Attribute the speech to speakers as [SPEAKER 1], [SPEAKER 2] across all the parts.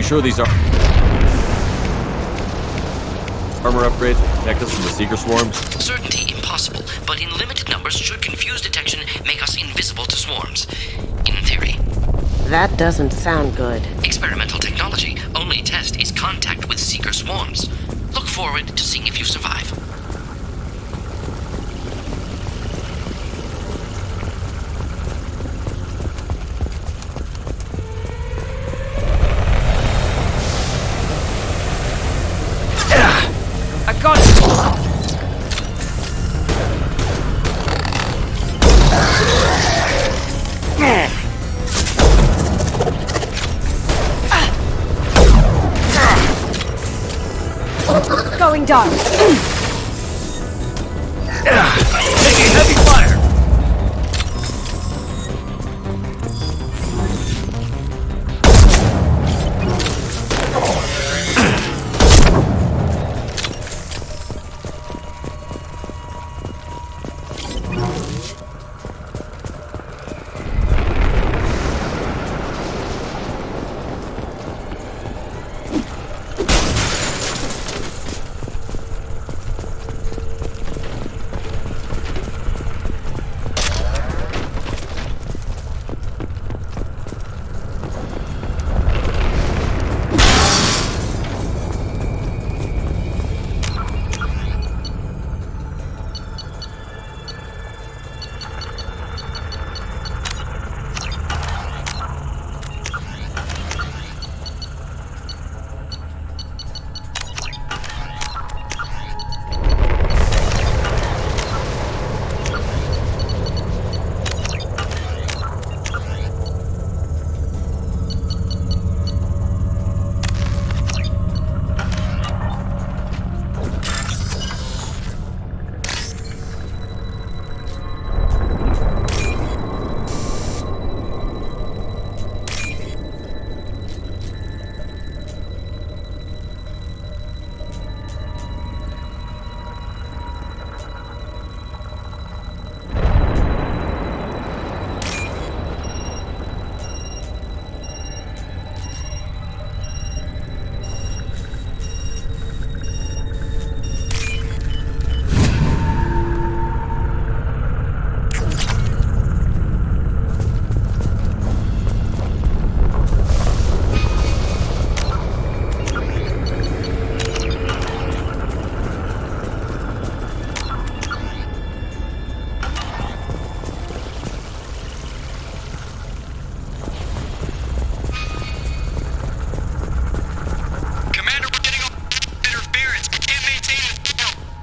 [SPEAKER 1] sure these are armor upgrades to protect us from the Seeker swarms?
[SPEAKER 2] Certainty impossible, but in limited numbers should confuse detection make us invisible to swarms. In theory.
[SPEAKER 3] That doesn't sound good.
[SPEAKER 2] Experimental technology. Only test is contact with Seeker swarms. Look forward to seeing if you survive.
[SPEAKER 4] I got it!
[SPEAKER 5] Going dark.
[SPEAKER 4] Taking heavy fire!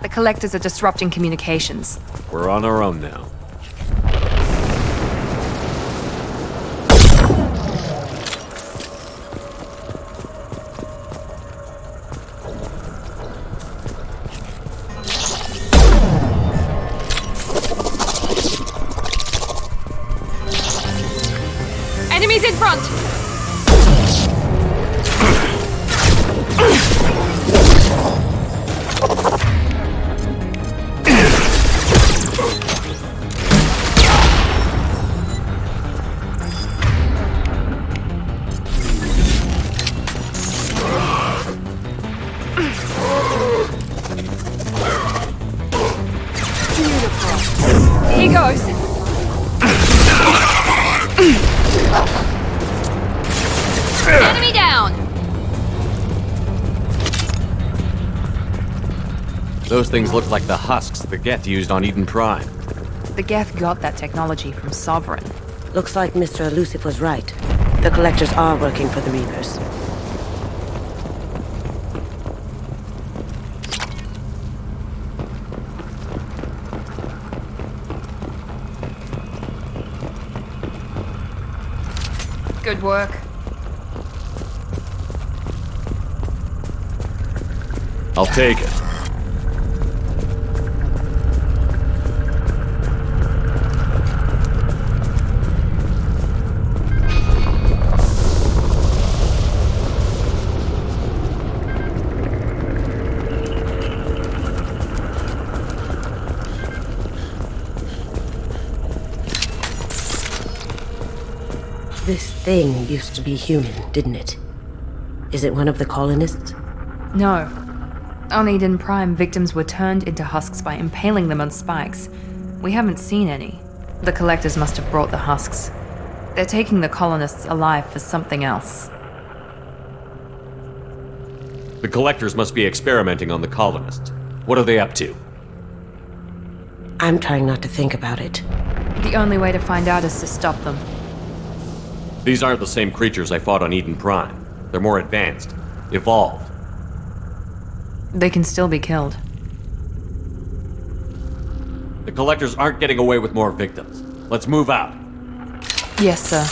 [SPEAKER 5] The collectors are disrupting communications.
[SPEAKER 1] We're on our own now.
[SPEAKER 5] Enemies in front! Here goes. Enemy down.
[SPEAKER 1] Those things look like the husks the Geth used on Eden Prime.
[SPEAKER 5] The Geth got that technology from Sovereign.
[SPEAKER 3] Looks like Mr. Elusive was right. The collectors are working for the Reapers.
[SPEAKER 5] Good work.
[SPEAKER 1] I'll take it.
[SPEAKER 3] This thing used to be human, didn't it? Is it one of the colonists?
[SPEAKER 5] No. On Eden Prime, victims were turned into husks by impaling them on spikes. We haven't seen any. The collectors must have brought the husks. They're taking the colonists alive for something else.
[SPEAKER 1] The collectors must be experimenting on the colonists. What are they up to?
[SPEAKER 3] I'm trying not to think about it.
[SPEAKER 5] The only way to find out is to stop them.
[SPEAKER 1] These aren't the same creatures I fought on Eden Prime. They're more advanced, evolved.
[SPEAKER 5] They can still be killed.
[SPEAKER 1] The collectors aren't getting away with more victims. Let's move out.
[SPEAKER 5] Yes, sir.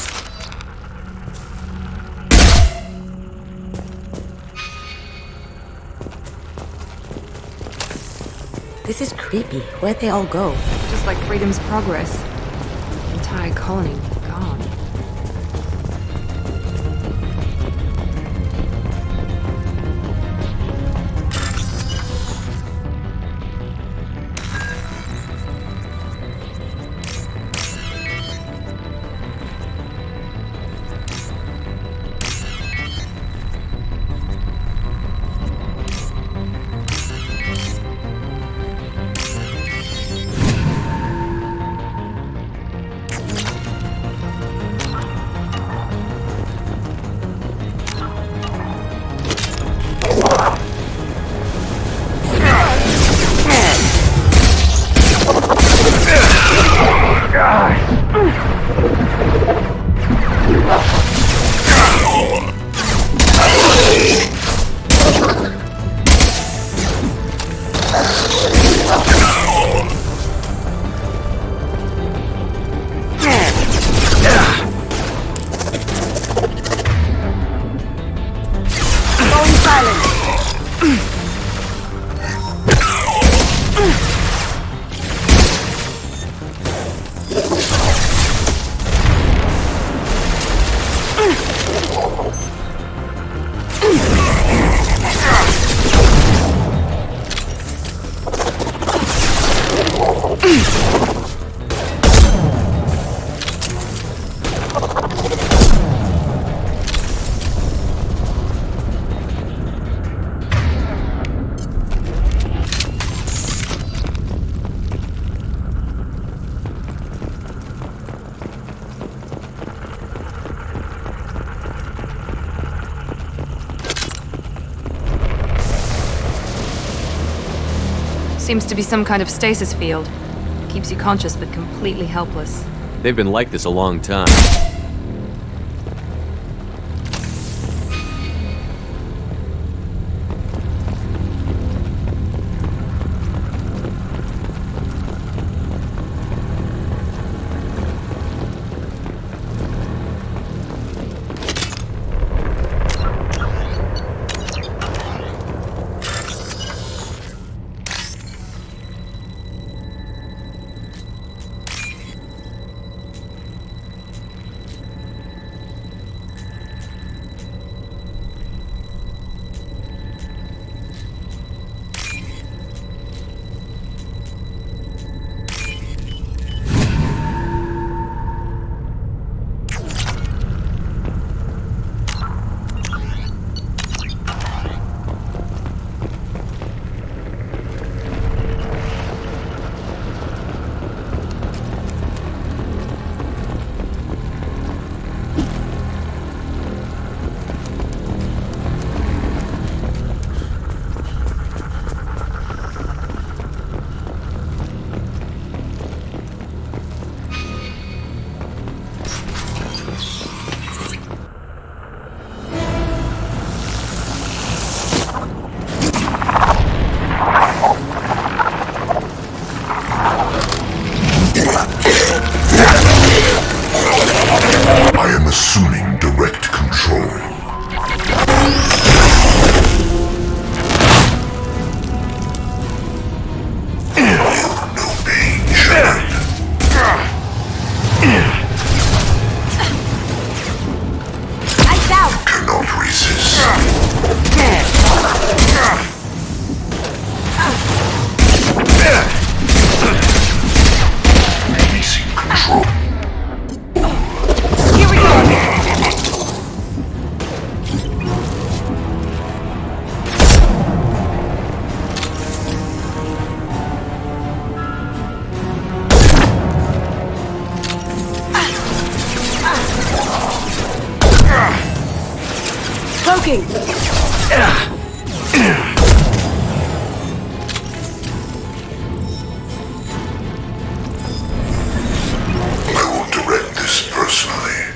[SPEAKER 3] This is creepy. Where'd they all go?
[SPEAKER 5] Just like Freedom's Progress. Entire colony gone. Seems to be some kind of stasis field. Keeps you conscious but completely helpless.
[SPEAKER 1] They've been like this a long time.
[SPEAKER 3] smoking!
[SPEAKER 6] I won't direct this personally.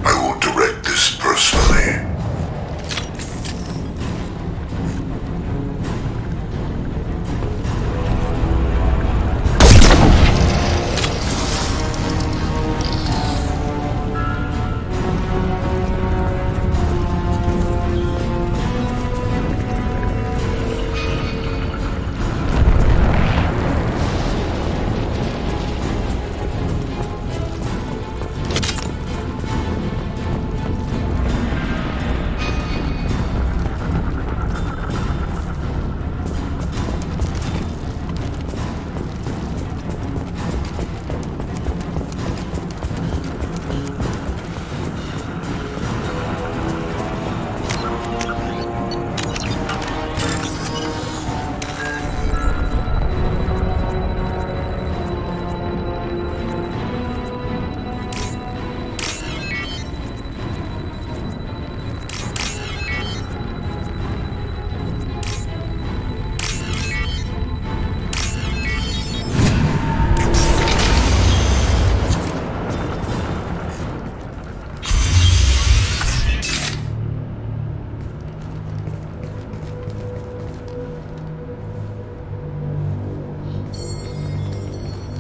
[SPEAKER 6] I won't direct this personally.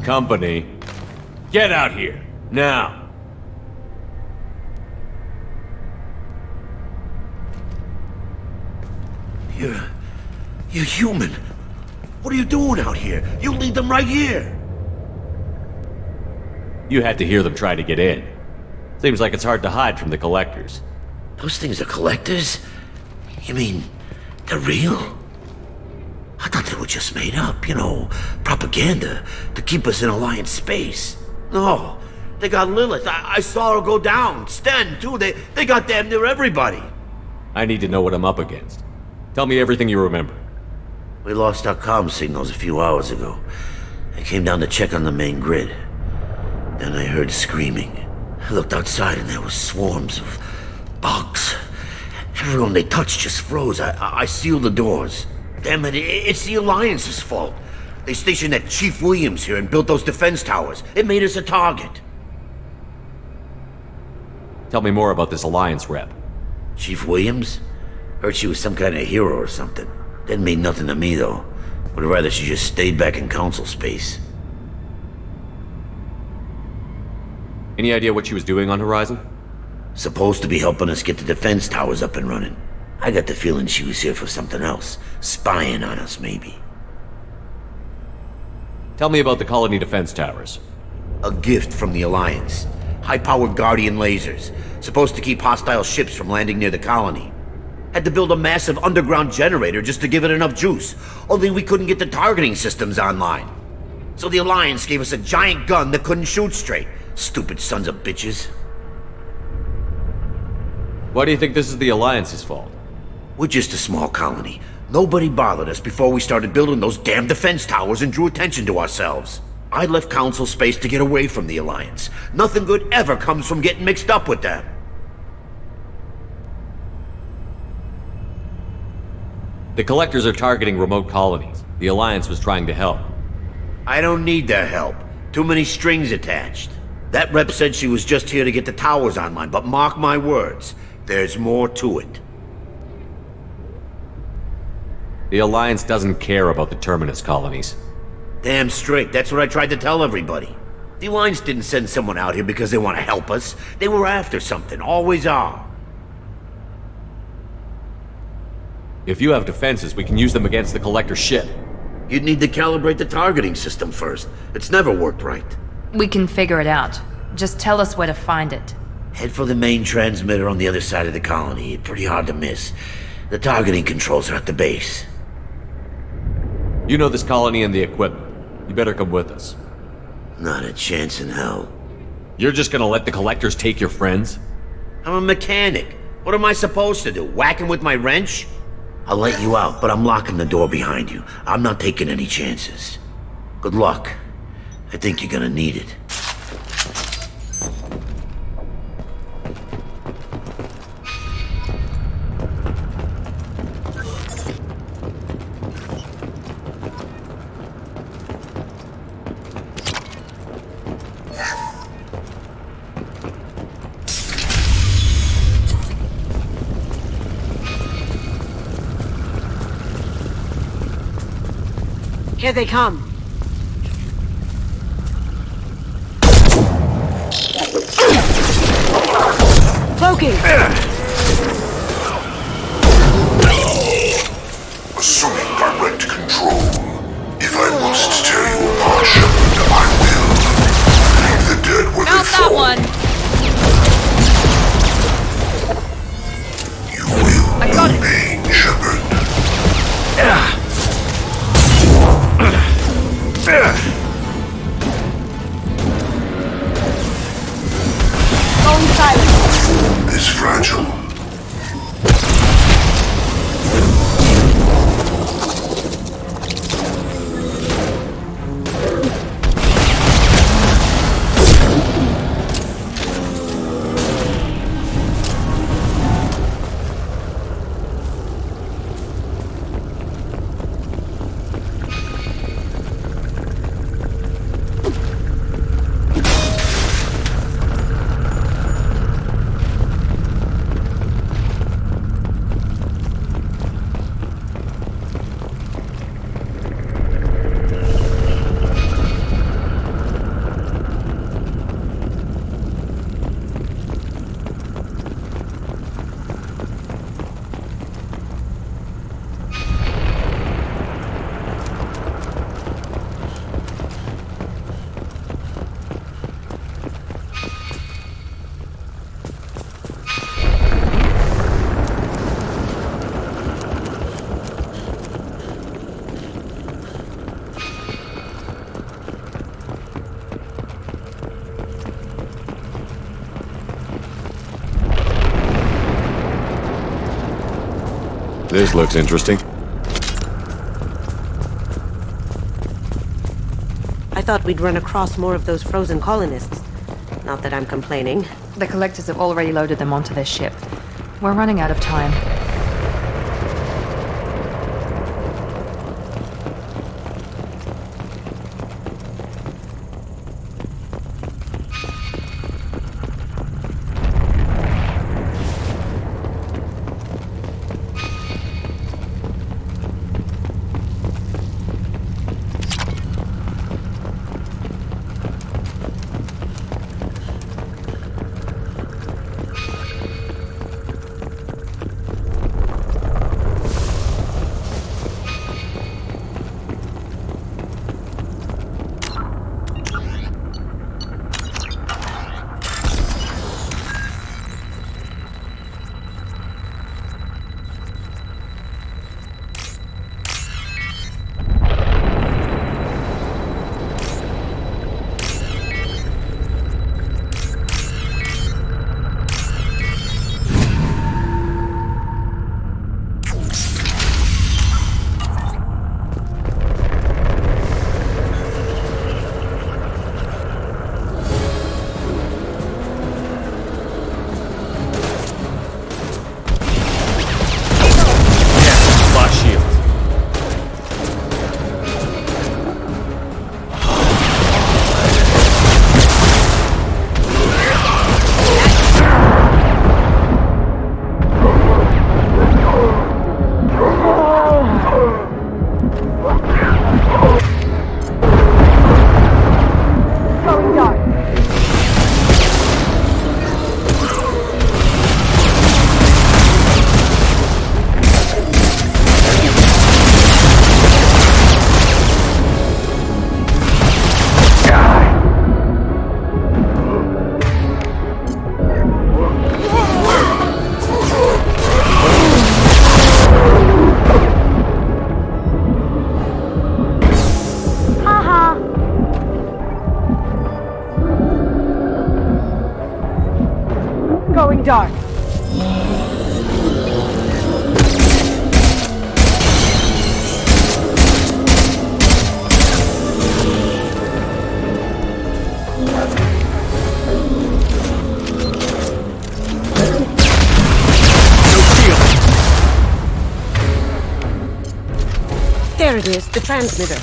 [SPEAKER 1] Company, get out here, now!
[SPEAKER 4] You're human. What are you doing out here? You lead them right here.
[SPEAKER 1] You had to hear them try to get in. Seems like it's hard to hide from the collectors.
[SPEAKER 4] Those things are collectors? You mean, they're real? I thought they were just made up, propaganda to keep us in Alliance space. No, they got Lilith. I saw her go down. Sten, too. They got damn near everybody.
[SPEAKER 1] I need to know what I'm up against. Tell me everything you remember.
[SPEAKER 4] We lost our comm signals a few hours ago. I came down to check on the main grid. Then I heard screaming. I looked outside and there were swarms of bugs. Everyone they touched just froze. I sealed the doors. Damn it, it's the Alliance's fault. They stationed that Chief Williams here and built those defense towers. It made us a target.
[SPEAKER 1] Tell me more about this Alliance rep.
[SPEAKER 4] Chief Williams? Heard she was some kind of hero or something. Didn't mean nothing to me, though. Would rather she just stayed back in Council space.
[SPEAKER 1] Any idea what she was doing on Horizon?
[SPEAKER 4] Supposed to be helping us get the defense towers up and running. I got the feeling she was here for something else. Spying on us, maybe.
[SPEAKER 1] Tell me about the colony defense towers.
[SPEAKER 4] A gift from the Alliance. High-powered Guardian lasers. Supposed to keep hostile ships from landing near the colony. Had to build a massive underground generator just to give it enough juice. Only we couldn't get the targeting systems online. So the Alliance gave us a giant gun that couldn't shoot straight. Stupid sons of bitches.
[SPEAKER 1] Why do you think this is the Alliance's fault?
[SPEAKER 4] We're just a small colony. Nobody bothered us before we started building those damn defense towers and drew attention to ourselves. I left Council space to get away from the Alliance. Nothing good ever comes from getting mixed up with them.
[SPEAKER 1] The Collectors are targeting remote colonies. The Alliance was trying to help.
[SPEAKER 4] I don't need their help. Too many strings attached. That rep said she was just here to get the towers online, but mark my words, there's more to it.
[SPEAKER 1] The Alliance doesn't care about the Terminus colonies.
[SPEAKER 4] Damn straight, that's what I tried to tell everybody. The Alliance didn't send someone out here because they want to help us. They were after something, always are.
[SPEAKER 1] If you have defenses, we can use them against the Collector ship.
[SPEAKER 4] You'd need to calibrate the targeting system first. It's never worked right.
[SPEAKER 5] We can figure it out. Just tell us where to find it.
[SPEAKER 4] Head for the main transmitter on the other side of the colony. Pretty hard to miss. The targeting controls are at the base.
[SPEAKER 1] You know this colony and the equipment. You better come with us.
[SPEAKER 4] Not a chance in hell.
[SPEAKER 1] You're just gonna let the Collectors take your friends?
[SPEAKER 4] I'm a mechanic. What am I supposed to do? Whack him with my wrench? I'll let you out, but I'm locking the door behind you. I'm not taking any chances. Good luck. I think you're gonna need it.
[SPEAKER 3] Here they come. Cloaking!
[SPEAKER 6] Assuming direct control. If I must tear you apart, Shepard, I will. Leave the dead where
[SPEAKER 5] Not
[SPEAKER 6] they
[SPEAKER 5] that
[SPEAKER 6] fall.
[SPEAKER 5] one!
[SPEAKER 6] You will
[SPEAKER 5] I got it.
[SPEAKER 6] remain, Shepard.
[SPEAKER 3] Going silent.
[SPEAKER 6] Is fragile.
[SPEAKER 1] This looks interesting.
[SPEAKER 3] I thought we'd run across more of those frozen colonists. Not that I'm complaining.
[SPEAKER 5] The collectors have already loaded them onto their ship. We're running out of time.
[SPEAKER 1] Blast shield.
[SPEAKER 3] Going dark. There it is, the transmitter.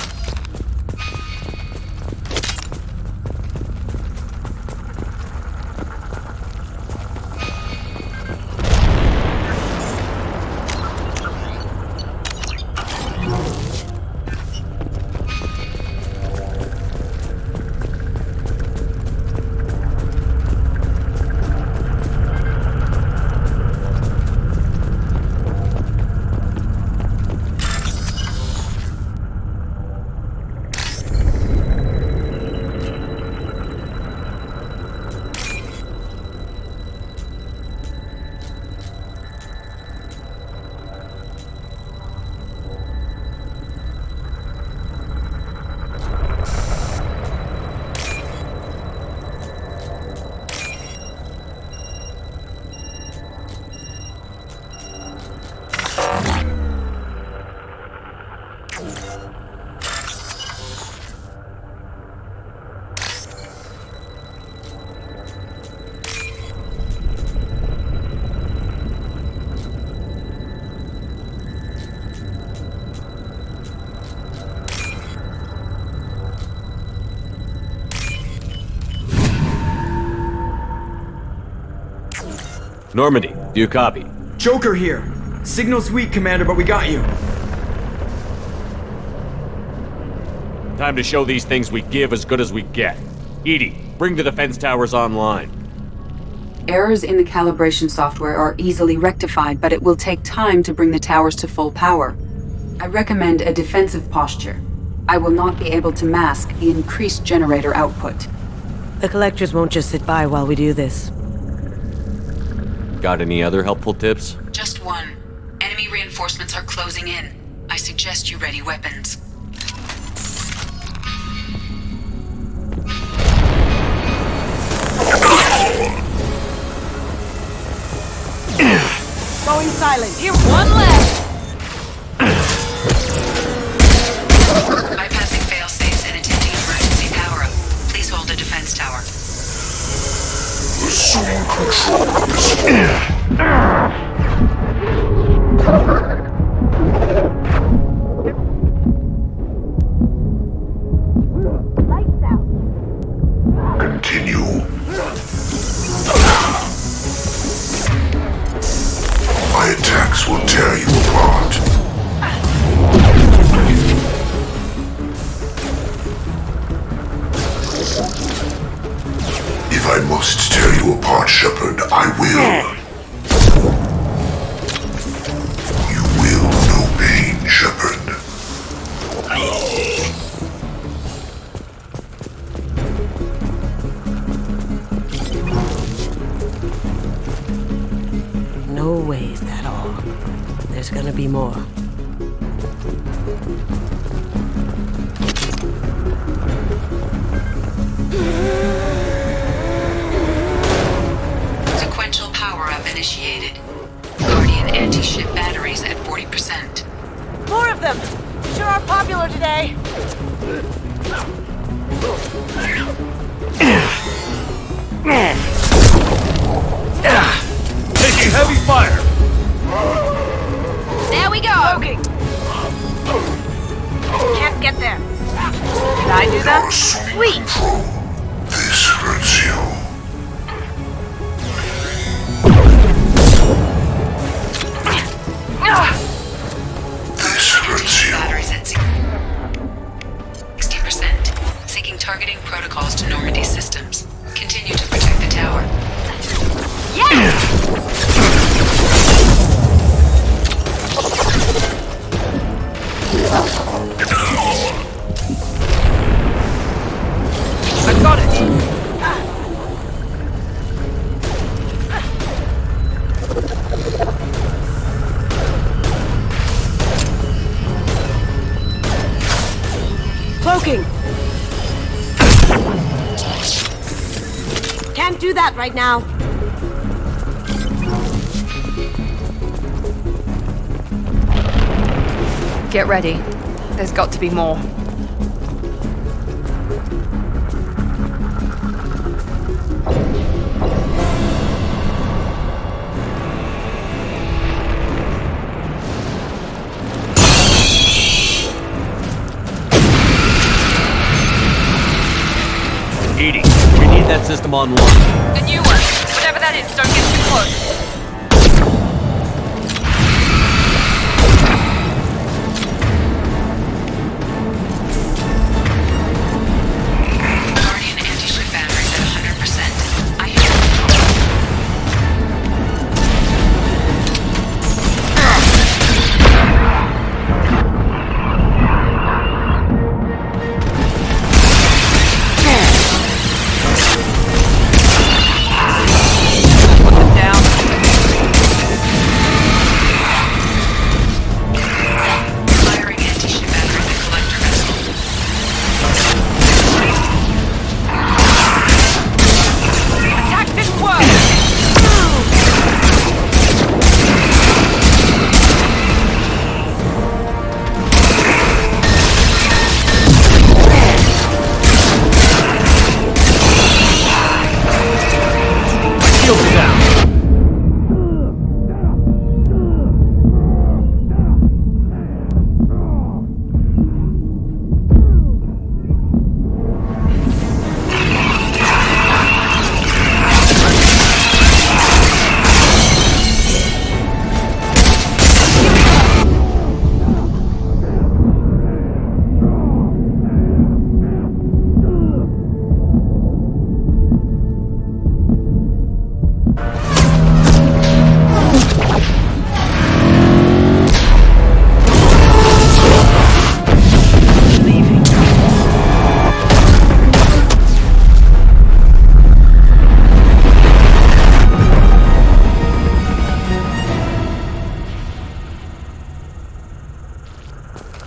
[SPEAKER 1] Normandy, do you copy?
[SPEAKER 7] Joker here. Signal's weak, Commander, but we got you.
[SPEAKER 1] Time to show these things we give as good as we get. EDI, bring the defense towers online.
[SPEAKER 8] Errors in the calibration software are easily rectified, but it will take time to bring the towers to full power. I recommend a defensive posture. I will not be able to mask the increased generator output.
[SPEAKER 3] The collectors won't just sit by while we do this.
[SPEAKER 1] Got any other helpful tips?
[SPEAKER 8] Just one. Enemy reinforcements are closing in. I suggest you ready weapons.
[SPEAKER 3] Going silent.
[SPEAKER 5] You're one left!
[SPEAKER 8] Bypassing fail-safes and attempting emergency power-up. Please hold the defense tower.
[SPEAKER 6] Assume control of this. Continue. My attacks will tear you apart. If I must tear you apart, Shepard, I will. You will know pain, Shepard.
[SPEAKER 3] No way is that all. There's gonna be more.
[SPEAKER 8] Sequential power-up initiated. Guardian anti-ship batteries at 40%.
[SPEAKER 3] More of them! Sure are popular today.
[SPEAKER 1] Taking heavy fire!
[SPEAKER 5] There we go!
[SPEAKER 3] Can't get there. Did I do that?
[SPEAKER 6] Assuming control. This hurts you. This hurts you.
[SPEAKER 8] Batteries at 60%. Syncing targeting protocols to Normandy systems. Continue to protect the tower.
[SPEAKER 5] I got it!
[SPEAKER 3] Cloaking! Can't do that right now.
[SPEAKER 5] Get ready. There's got to be more.
[SPEAKER 1] EDI, we need that system online.
[SPEAKER 5] The new one. Whatever that is, don't get too close.
[SPEAKER 8] Guardian anti-ship batteries at 100%. I hear
[SPEAKER 5] Put them down.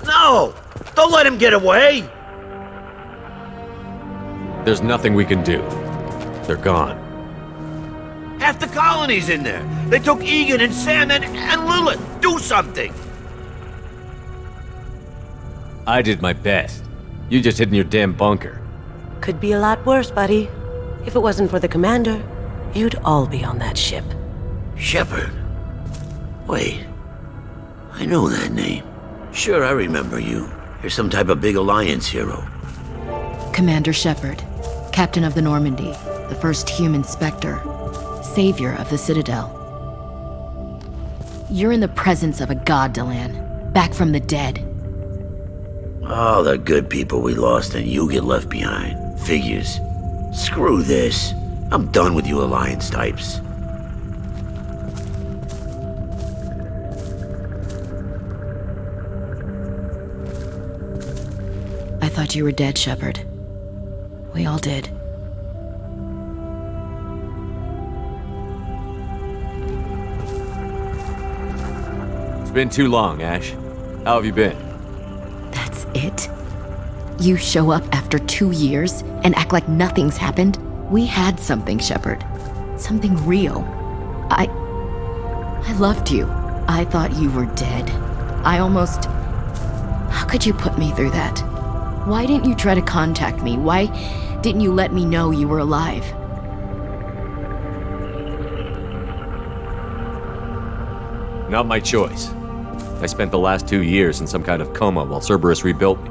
[SPEAKER 4] No! Don't let him get away!
[SPEAKER 1] There's nothing we can do. They're gone.
[SPEAKER 4] Half the colony's in there. They took Egan and Sam and Lilith. Do something!
[SPEAKER 1] I did my best. You just hid in your damn bunker.
[SPEAKER 3] Could be a lot worse, buddy. If it wasn't for the commander, you'd all be on that ship.
[SPEAKER 4] Shepard. Wait. I know that name. Sure, I remember you. You're some type of big Alliance hero.
[SPEAKER 9] Commander Shepard, Captain of the Normandy, the first human Spectre, savior of the Citadel. You're in the presence of a god, Delan, back from the dead.
[SPEAKER 4] All the good people we lost and you get left behind. Figures. Screw this. I'm done with you Alliance types.
[SPEAKER 9] I thought you were dead, Shepard. We all did.
[SPEAKER 1] It's been too long, Ash. How have you been?
[SPEAKER 9] That's it? You show up after 2 years and act like nothing's happened? We had something, Shepard. Something real. I loved you. I thought you were dead. I almost... How could you put me through that? Why didn't you try to contact me? Why didn't you let me know you were alive?
[SPEAKER 1] Not my choice. I spent the last 2 years in some kind of coma while Cerberus rebuilt me.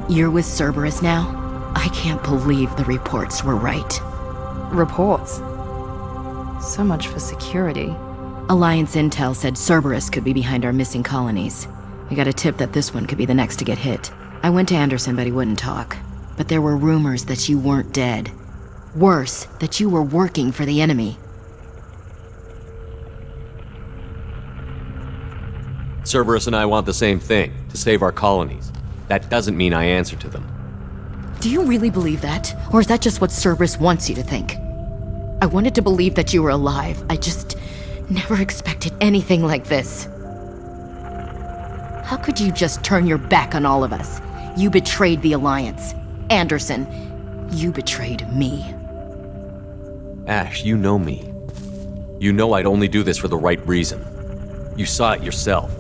[SPEAKER 9] You're with Cerberus now? I can't believe the reports were right.
[SPEAKER 5] Reports. So much for security.
[SPEAKER 9] Alliance intel said Cerberus could be behind our missing colonies. We got a tip that this one could be the next to get hit. I went to Anderson, but he wouldn't talk. But there were rumors that you weren't dead. Worse, that you were working for the enemy.
[SPEAKER 1] Cerberus and I want the same thing, to save our colonies. That doesn't mean I answer to them.
[SPEAKER 9] Do you really believe that? Or is that just what Cerberus wants you to think? I wanted to believe that you were alive. I just never expected anything like this. How could you just turn your back on all of us? You betrayed the Alliance. Anderson, you betrayed me.
[SPEAKER 1] Ash, you know me. You know I'd only do this for the right reason. You saw it yourself.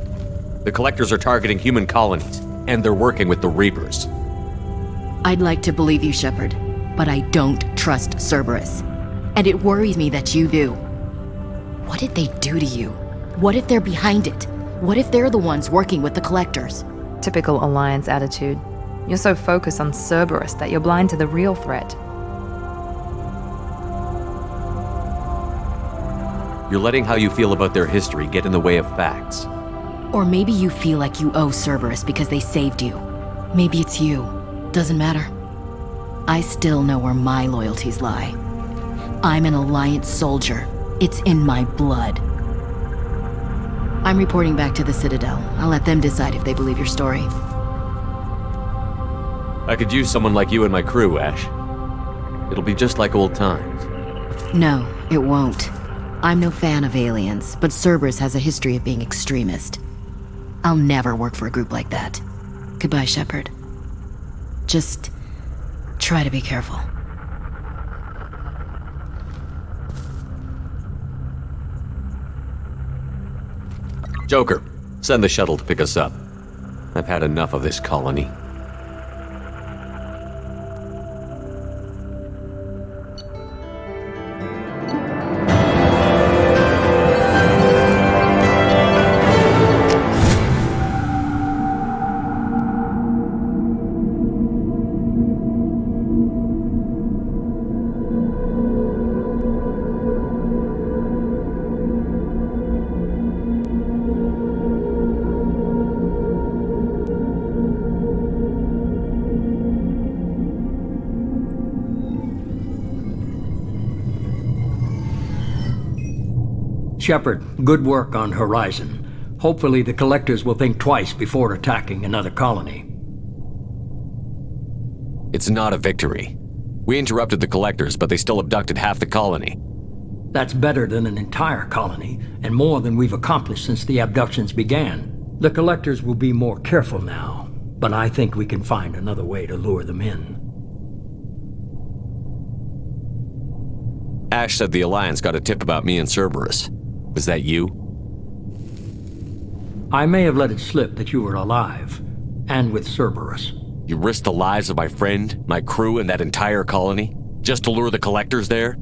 [SPEAKER 1] The Collectors are targeting human colonies, and they're working with the Reapers.
[SPEAKER 9] I'd like to believe you, Shepard, but I don't trust Cerberus. And it worries me that you do. What did they do to you? What if they're behind it? What if they're the ones working with the Collectors?
[SPEAKER 5] Typical Alliance attitude. You're so focused on Cerberus that you're blind to the real threat.
[SPEAKER 1] You're letting how you feel about their history get in the way of facts.
[SPEAKER 9] Or maybe you feel like you owe Cerberus because they saved you. Maybe it's you. Doesn't matter. I still know where my loyalties lie. I'm an Alliance soldier. It's in my blood. I'm reporting back to the Citadel. I'll let them decide if they believe your story.
[SPEAKER 1] I could use someone like you in my crew, Ash. It'll be just like old times.
[SPEAKER 9] No, it won't. I'm no fan of aliens, but Cerberus has a history of being extremist. I'll never work for a group like that. Goodbye, Shepard. Just try to be careful.
[SPEAKER 1] Joker, send the shuttle to pick us up. I've had enough of this colony.
[SPEAKER 10] Shepard, good work on Horizon. Hopefully the Collectors will think twice before attacking another colony.
[SPEAKER 1] It's not a victory. We interrupted the Collectors, but they still abducted half the colony.
[SPEAKER 10] That's better than an entire colony, and more than we've accomplished since the abductions began. The Collectors will be more careful now, but I think we can find another way to lure them in.
[SPEAKER 1] Ash said the Alliance got a tip about me and Cerberus. Was that you?
[SPEAKER 10] I may have let it slip that you were alive, and with Cerberus.
[SPEAKER 1] You risked the lives of my friend, my crew, and that entire colony? Just to lure the Collectors there?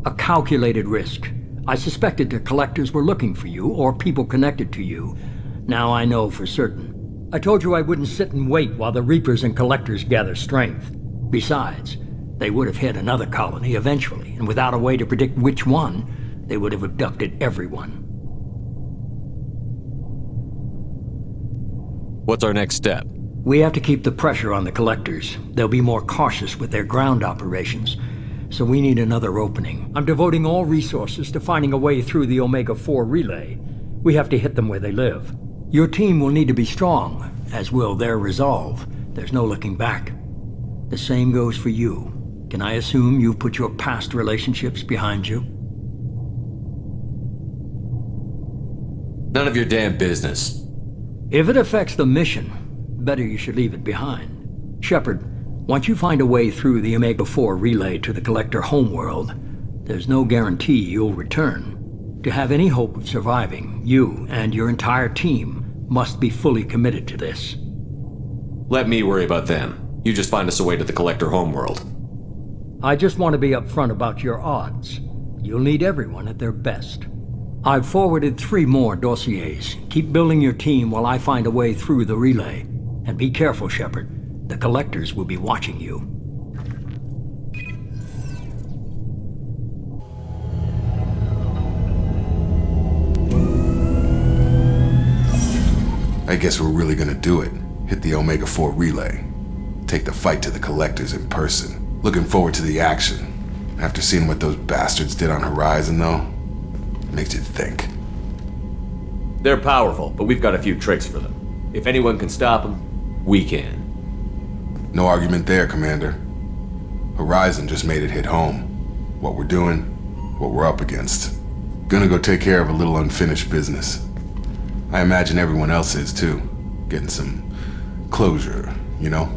[SPEAKER 10] A calculated risk. I suspected the Collectors were looking for you, or people connected to you. Now I know for certain. I told you I wouldn't sit and wait while the Reapers and Collectors gather strength. Besides, they would have hit another colony eventually, and without a way to predict which one, they would have abducted everyone.
[SPEAKER 1] What's our next step?
[SPEAKER 10] We have to keep the pressure on the Collectors. They'll be more cautious with their ground operations, so we need another opening. I'm devoting all resources to finding a way through the Omega-4 relay. We have to hit them where they live. Your team will need to be strong, as will their resolve. There's no looking back. The same goes for you. Can I assume you've put your past relationships behind you?
[SPEAKER 1] None of your damn business.
[SPEAKER 10] If it affects the mission, better you should leave it behind. Shepard, once you find a way through the Omega-4 relay to the Collector homeworld, there's no guarantee you'll return. To have any hope of surviving, you and your entire team must be fully committed to this.
[SPEAKER 1] Let me worry about them. You just find us a way to the Collector homeworld.
[SPEAKER 10] I just want to be upfront about your odds. You'll need everyone at their best. I've forwarded 3 more dossiers. Keep building your team while I find a way through the relay. And be careful, Shepard. The Collectors will be watching you.
[SPEAKER 6] I guess we're really gonna do it. Hit the Omega-4 relay. Take the fight to the Collectors in person. Looking forward to the action. After seeing what those bastards did on Horizon, though, makes you think.
[SPEAKER 1] They're powerful, but we've got a few tricks for them. If anyone can stop them, we can.
[SPEAKER 6] No argument there, Commander. Horizon just made it hit home. What we're doing, what we're up against. Gonna go take care of a little unfinished business. I imagine everyone else is too. Getting some closure, you know?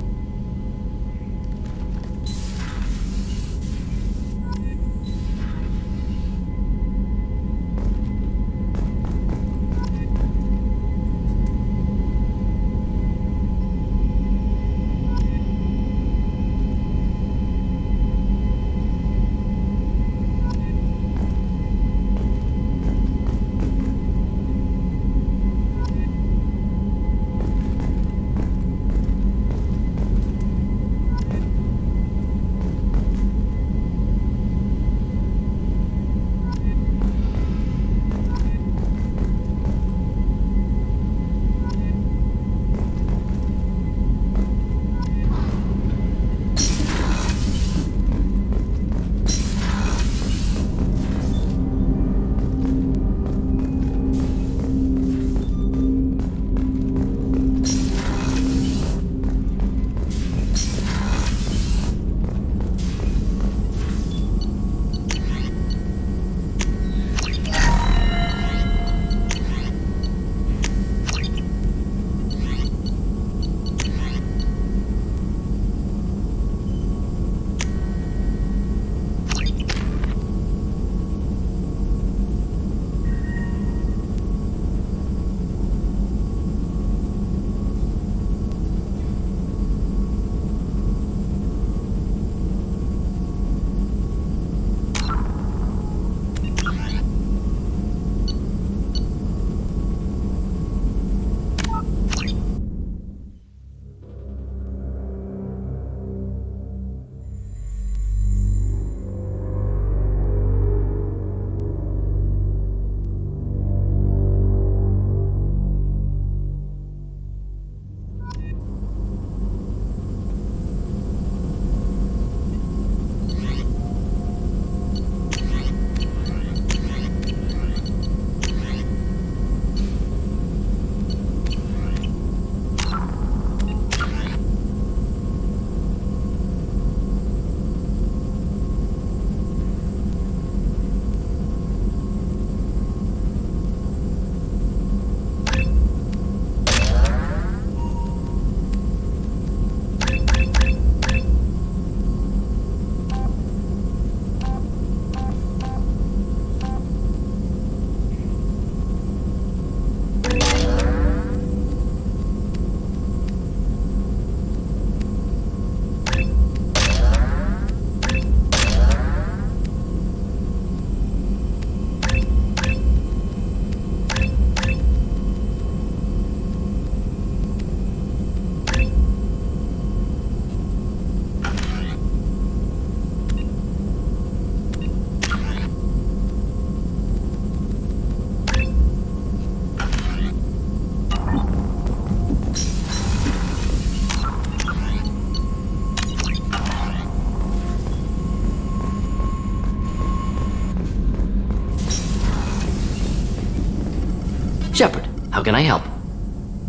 [SPEAKER 2] Shepard, how can I help?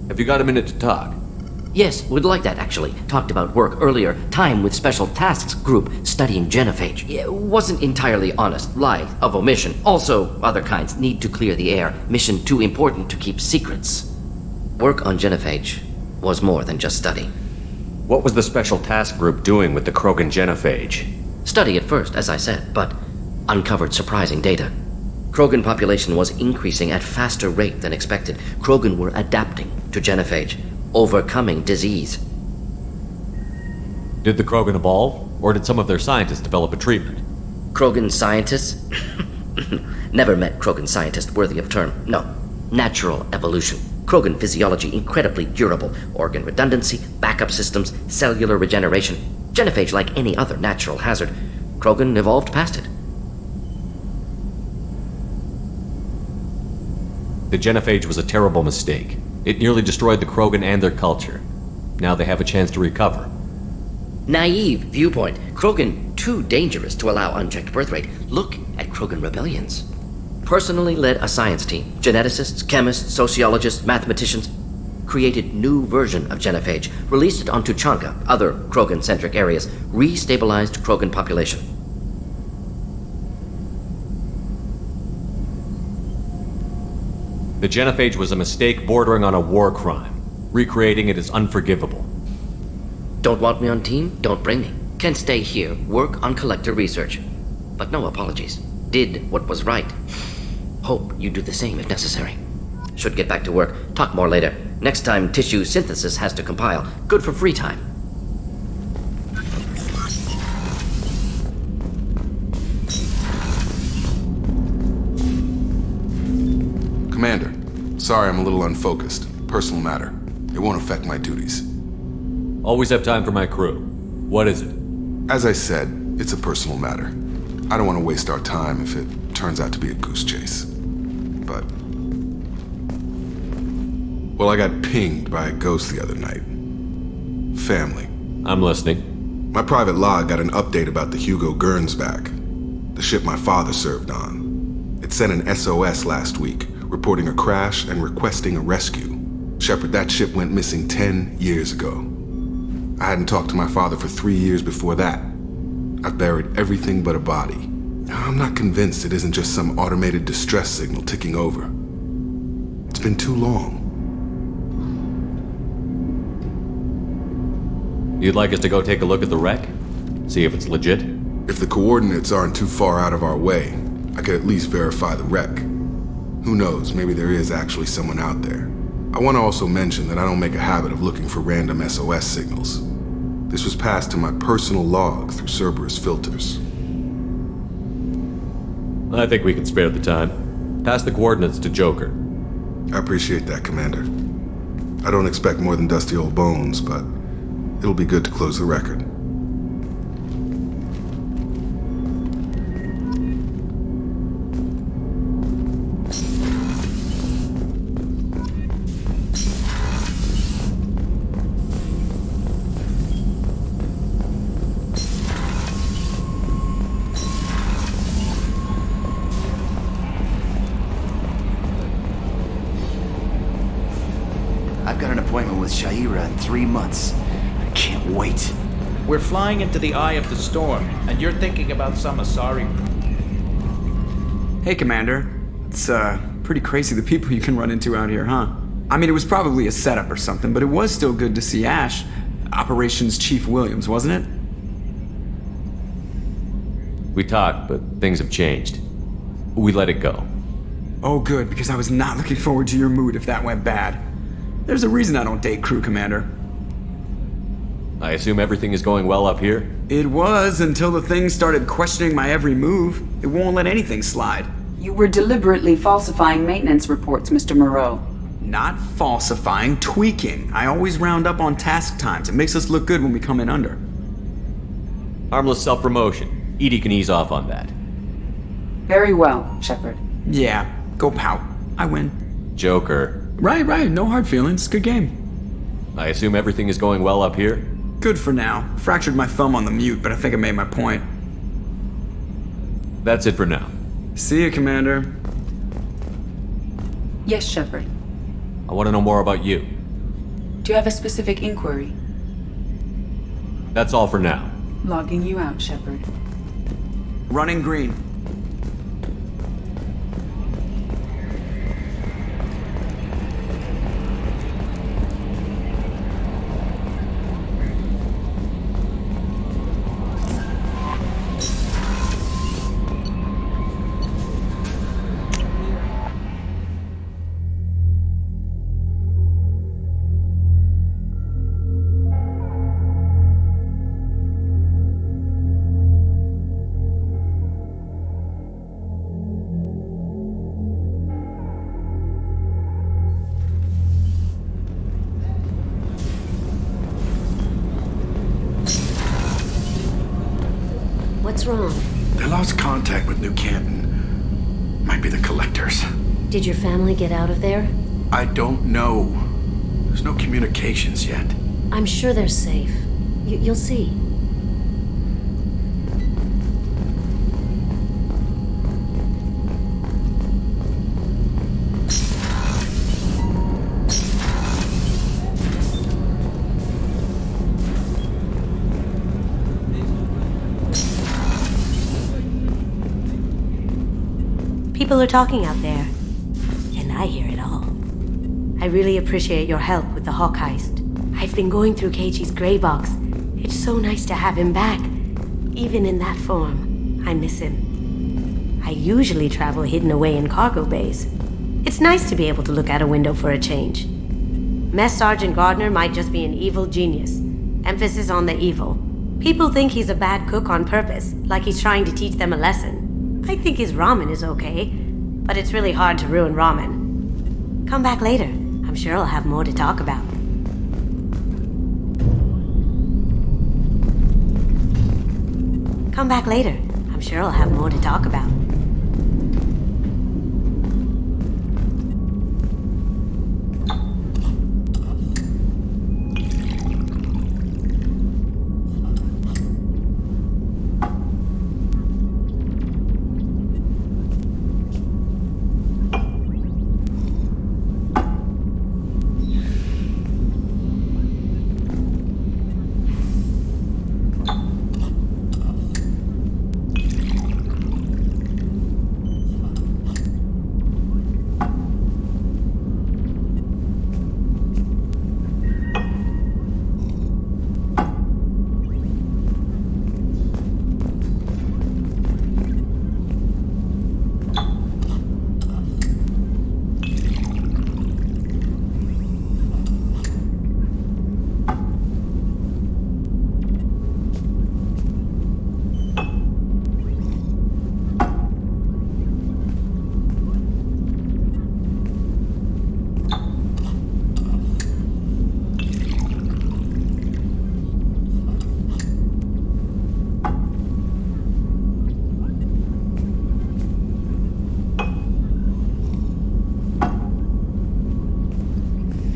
[SPEAKER 1] Have you got a minute to talk?
[SPEAKER 2] Yes, would like that, actually. Talked about work earlier. Time with Special Tasks Group studying genophage. It wasn't entirely honest. Lie of omission. Also, other kinds. Need to clear the air. Mission too important to keep secrets. Work on genophage was more than just study.
[SPEAKER 1] What was the Special Task Group doing with the Krogan genophage?
[SPEAKER 2] Study at first, as I said, but uncovered surprising data. Krogan population was increasing at faster rate than expected. Krogan were adapting to genophage, overcoming disease.
[SPEAKER 1] Did the Krogan evolve, or did some of their scientists develop a treatment?
[SPEAKER 2] Krogan scientists? Never met Krogan scientist worthy of term. No. Natural evolution. Krogan physiology incredibly durable. Organ redundancy, backup systems, cellular regeneration. Genophage like any other natural hazard. Krogan evolved past it.
[SPEAKER 1] The genophage was a terrible mistake. It nearly destroyed the Krogan and their culture. Now they have a chance to recover.
[SPEAKER 2] Naive viewpoint. Krogan too dangerous to allow unchecked birth rate. Look at Krogan rebellions. Personally led a science team. Geneticists, chemists, sociologists, mathematicians. Created new version of genophage. Released it onto Chanka, other Krogan-centric areas. Restabilized Krogan population.
[SPEAKER 1] The genophage was a mistake bordering on a war crime. Recreating it is unforgivable.
[SPEAKER 2] Don't want me on team? Don't bring me. Can stay here, work on collector research. But no apologies. Did what was right. Hope you do the same if necessary. Should get back to work. Talk more later. Next time tissue synthesis has to compile. Good for free time.
[SPEAKER 6] Commander, sorry I'm a little unfocused. Personal matter. It won't affect my duties.
[SPEAKER 1] Always have time for my crew. What is it?
[SPEAKER 6] As I said, it's a personal matter. I don't want to waste our time if it turns out to be a goose chase. But... well, I got pinged by a ghost the other night. Family.
[SPEAKER 1] I'm listening.
[SPEAKER 6] My private log got an update about the Hugo Gernsback, the ship my father served on. It sent an SOS last week, reporting a crash and requesting a rescue. Shepard, that ship went missing 10 years ago. I hadn't talked to my father for 3 years before that. I've buried everything but a body. I'm not convinced it isn't just some automated distress signal ticking over. It's been too long.
[SPEAKER 1] You'd like us to go take a look at the wreck? See if it's legit?
[SPEAKER 6] If the coordinates aren't too far out of our way, I could at least verify the wreck. Who knows, maybe there is actually someone out there. I want to also mention that I don't make a habit of looking for random SOS signals. This was passed to my personal log through Cerberus filters.
[SPEAKER 1] I think we can spare the time. Pass the coordinates to Joker.
[SPEAKER 6] I appreciate that, Commander. I don't expect more than dusty old bones, but it'll be good to close the record.
[SPEAKER 11] I've got an appointment with Sha'ira in 3 months. I can't wait.
[SPEAKER 12] We're flying into the eye of the storm, and you're thinking about some Asari.
[SPEAKER 7] Hey, Commander. It's, pretty crazy the people you can run into out here, huh? I mean, it was probably a setup or something, but it was still good to see Ash. Operations Chief Williams, wasn't it?
[SPEAKER 1] We talked, but things have changed. We let it go.
[SPEAKER 7] Oh, good, because I was not looking forward to your mood if that went bad. There's a reason I don't date crew, Commander.
[SPEAKER 1] I assume everything is going well up here?
[SPEAKER 7] It was, until the thing started questioning my every move. It won't let anything slide.
[SPEAKER 8] You were deliberately falsifying maintenance reports, Mr. Moreau.
[SPEAKER 7] Not falsifying, tweaking. I always round up on task times. It makes us look good when we come in under.
[SPEAKER 1] Harmless self-promotion. Edie can ease off on that.
[SPEAKER 8] Very well, Shepard.
[SPEAKER 7] Yeah, go pout. I win.
[SPEAKER 1] Joker.
[SPEAKER 7] Right. No hard feelings. Good game.
[SPEAKER 1] I assume everything is going well up here?
[SPEAKER 7] Good for now. Fractured my thumb on the mute, but I think I made my point.
[SPEAKER 1] That's it for now.
[SPEAKER 7] See you, Commander.
[SPEAKER 8] Yes, Shepard.
[SPEAKER 1] I want to know more about you.
[SPEAKER 8] Do you have a specific inquiry?
[SPEAKER 1] That's all for now.
[SPEAKER 8] Logging you out, Shepard.
[SPEAKER 7] Running green.
[SPEAKER 3] What's wrong?
[SPEAKER 6] They lost contact with New Canton. Might be the Collectors.
[SPEAKER 3] Did your family get out of there?
[SPEAKER 6] I don't know. There's no communications yet.
[SPEAKER 3] I'm sure they're safe. You'll see. People are talking out there, and I hear it all. I really appreciate your help with the Hawk heist. I've been going through Keiichi's gray box. It's so nice to have him back, even in that form. I miss him. I usually travel hidden away in cargo bays. It's nice to be able to look out a window for a change. Mess Sergeant Gardner might just be an evil genius. Emphasis on the evil. People think he's a bad cook on purpose, like he's trying to teach them a lesson. I think his ramen is okay, but it's really hard to ruin ramen. Come back later. I'm sure I'll have more to talk about. Come back later. I'm sure I'll have more to talk about.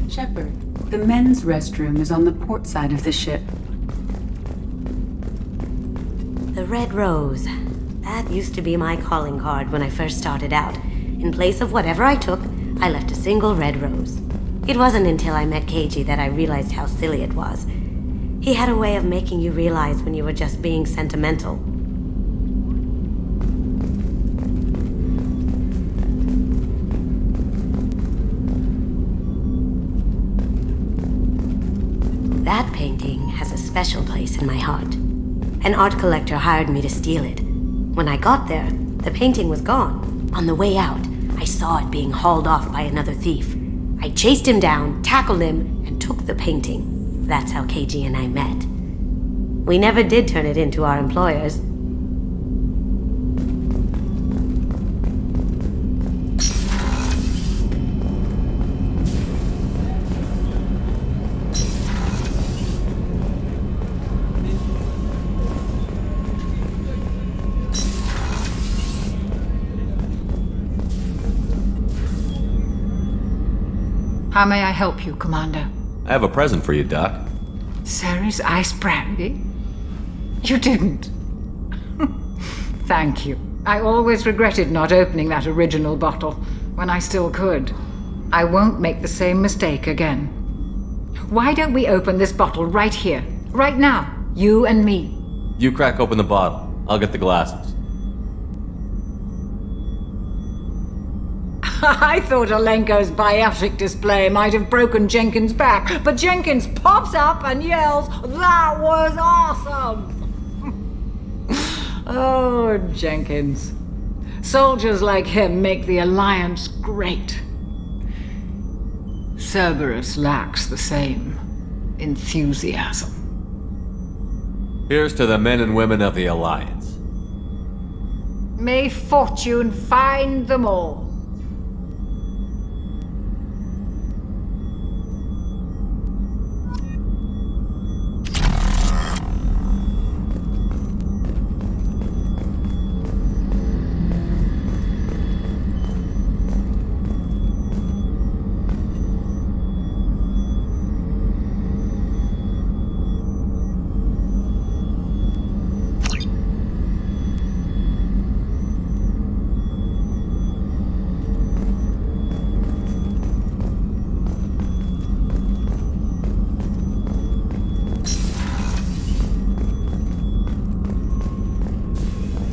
[SPEAKER 8] Shepard, the men's restroom is on the port side of the ship.
[SPEAKER 3] The Red Rose. That used to be my calling card when I first started out. In place of whatever I took, I left a single red rose. It wasn't until I met Keiichi that I realized how silly it was. He had a way of making you realize when you were just being sentimental. That painting has a special place in my heart. An art collector hired me to steal it. When I got there, the painting was gone. On the way out, I saw it being hauled off by another thief. I chased him down, tackled him, and took the painting. That's how Keiichi and I met. We never did turn it into our employers.
[SPEAKER 13] How may I help you, Commander?
[SPEAKER 1] I have a present for you, Doc.
[SPEAKER 13] Ceres ice brandy? You didn't. Thank you. I always regretted not opening that original bottle when I still could. I won't make the same mistake again. Why don't we open this bottle right here, right now, you and me?
[SPEAKER 1] You crack open the bottle. I'll get the glasses.
[SPEAKER 13] I thought Alenko's biotic display might have broken Jenkins' back, but Jenkins pops up and yells, "That was awesome!" Oh, Jenkins. Soldiers like him make the Alliance great. Cerberus lacks the same enthusiasm.
[SPEAKER 1] Here's to the men and women of the Alliance.
[SPEAKER 13] May fortune find them all.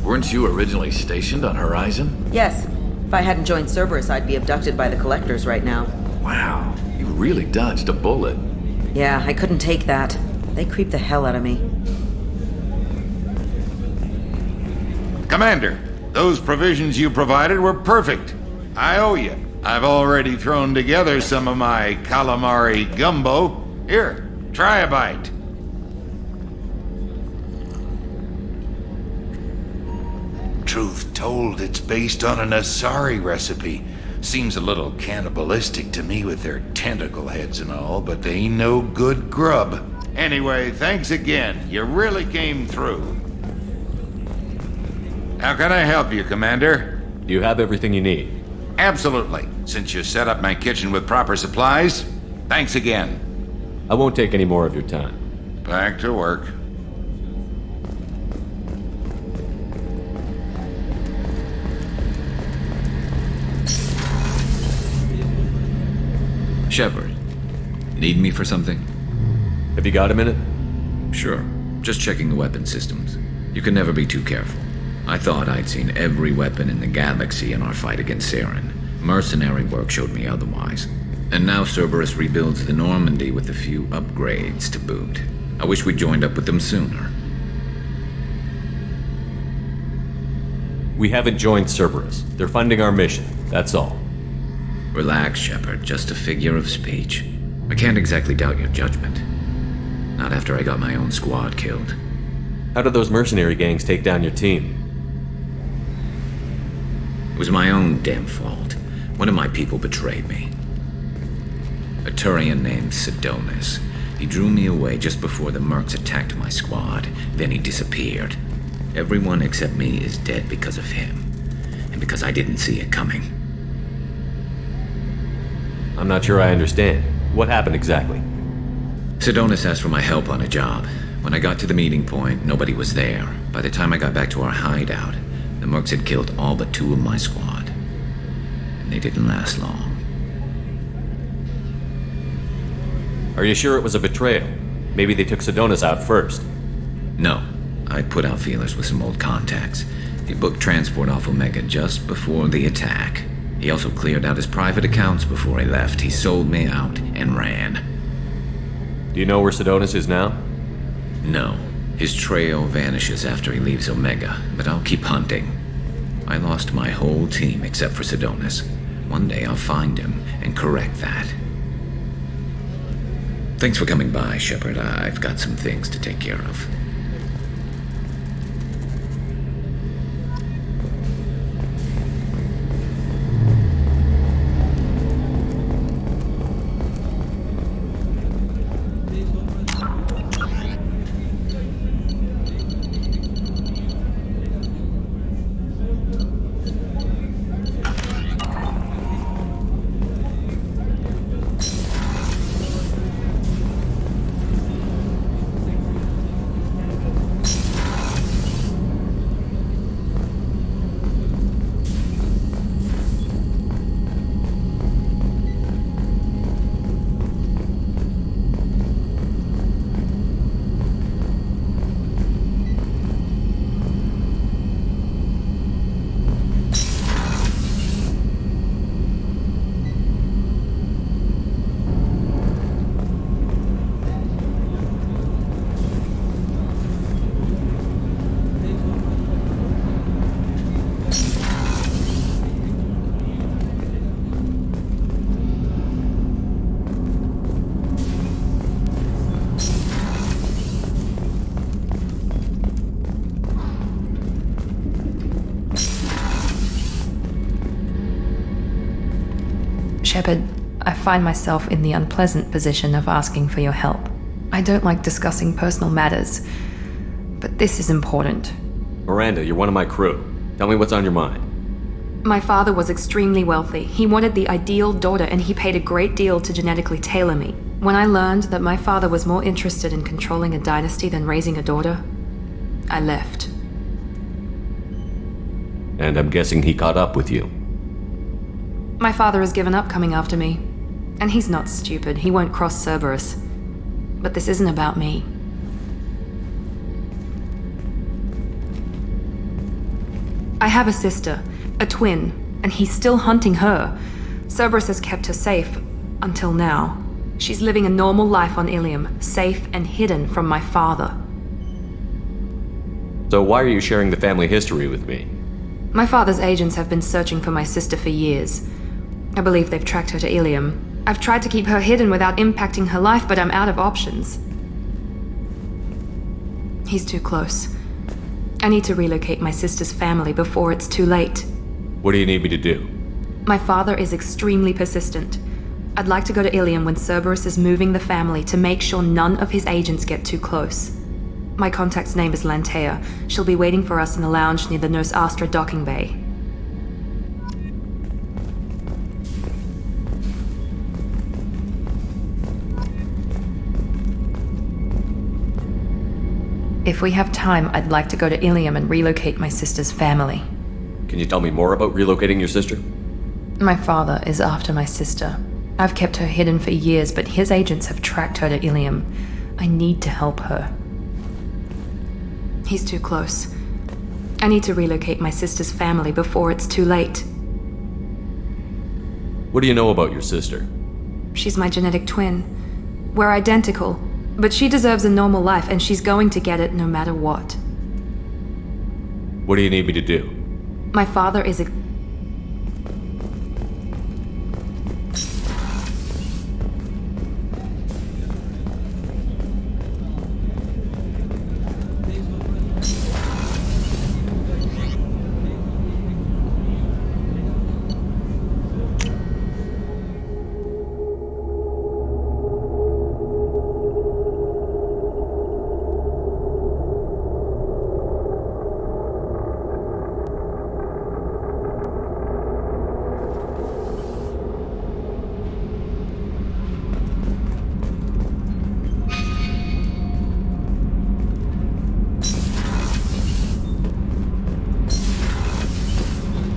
[SPEAKER 14] Weren't you originally stationed on Horizon?
[SPEAKER 15] Yes. If I hadn't joined Cerberus, I'd be abducted by the Collectors right now.
[SPEAKER 14] Wow, you really dodged a bullet.
[SPEAKER 15] Yeah, I couldn't take that. They creep the hell out of me.
[SPEAKER 16] Commander, those provisions you provided were perfect. I owe you. I've already thrown together some of my calamari gumbo. Here, try a bite. Truth told, it's based on an Asari recipe. Seems a little cannibalistic to me with their tentacle heads and all, but they ain't no good grub. Anyway, thanks again. You really came through. How can I help you, Commander?
[SPEAKER 1] Do you have everything you need?
[SPEAKER 16] Absolutely. Since you set up my kitchen with proper supplies, thanks again.
[SPEAKER 1] I won't take any more of your time.
[SPEAKER 16] Back to work.
[SPEAKER 17] Shepard, need me for something?
[SPEAKER 1] Have you got a minute?
[SPEAKER 17] Sure. Just checking the weapon systems. You can never be too careful. I thought I'd seen every weapon in the galaxy in our fight against Saren. Mercenary work showed me otherwise. And now Cerberus rebuilds the Normandy with a few upgrades to boot. I wish we'd joined up with them sooner.
[SPEAKER 1] We haven't joined Cerberus. They're funding our mission, that's all.
[SPEAKER 17] Relax, Shepard. Just a figure of speech. I can't exactly doubt your judgment. Not after I got my own squad killed.
[SPEAKER 1] How did those mercenary gangs take down your team?
[SPEAKER 17] It was my own damn fault. One of my people betrayed me. A Turian named Sidonis. He drew me away just before the Mercs attacked my squad. Then he disappeared. Everyone except me is dead because of him. And because I didn't see it coming.
[SPEAKER 1] I'm not sure I understand. What happened exactly?
[SPEAKER 17] Sidonis asked for my help on a job. When I got to the meeting point, nobody was there. By the time I got back to our hideout, the Mercs had killed all but 2 of my squad. And they didn't last long.
[SPEAKER 1] Are you sure it was a betrayal? Maybe they took Sidonis out first.
[SPEAKER 17] No. I put out feelers with some old contacts. He booked transport off Omega just before the attack. He also cleared out his private accounts before he left. He sold me out and ran.
[SPEAKER 1] Do you know where Sidonis is now?
[SPEAKER 17] No. His trail vanishes after he leaves Omega, but I'll keep hunting. I lost my whole team except for Sidonis. One day I'll find him and correct that. Thanks for coming by, Shepard. I've got some things to take care of.
[SPEAKER 5] Shepard, I find myself in the unpleasant position of asking for your help. I don't like discussing personal matters, but this is important.
[SPEAKER 1] Miranda, you're one of my crew. Tell me what's on your mind.
[SPEAKER 5] My father was extremely wealthy. He wanted the ideal daughter, and he paid a great deal to genetically tailor me. When I learned that my father was more interested in controlling a dynasty than raising a daughter, I left.
[SPEAKER 1] And I'm guessing he caught up with you.
[SPEAKER 5] My father has given up coming after me. And he's not stupid. He won't cross Cerberus. But this isn't about me. I have a sister, a twin, and he's still hunting her. Cerberus has kept her safe, until now. She's living a normal life on Ilium, safe and hidden from my father.
[SPEAKER 1] So why are you sharing the family history with me?
[SPEAKER 5] My father's agents have been searching for my sister for years. I believe they've tracked her to Ilium. I've tried to keep her hidden without impacting her life, but I'm out of options. He's too close. I need to relocate my sister's family before it's too late.
[SPEAKER 1] What do you need me to do?
[SPEAKER 5] My father is extremely persistent. I'd like to go to Ilium when Cerberus is moving the family to make sure none of his agents get too close. My contact's name is Lantea. She'll be waiting for us in the lounge near the Nos Astra docking bay. If we have time, I'd like to go to Ilium and relocate my sister's family.
[SPEAKER 1] Can you tell me more about relocating your sister?
[SPEAKER 5] My father is after my sister. I've kept her hidden for years, but his agents have tracked her to Ilium. I need to help her. He's too close. I need to relocate my sister's family before it's too late.
[SPEAKER 1] What do you know about your sister?
[SPEAKER 5] She's my genetic twin. We're identical, but she deserves a normal life, and she's going to get it no matter what.
[SPEAKER 1] What do you need me to do?
[SPEAKER 5] My father is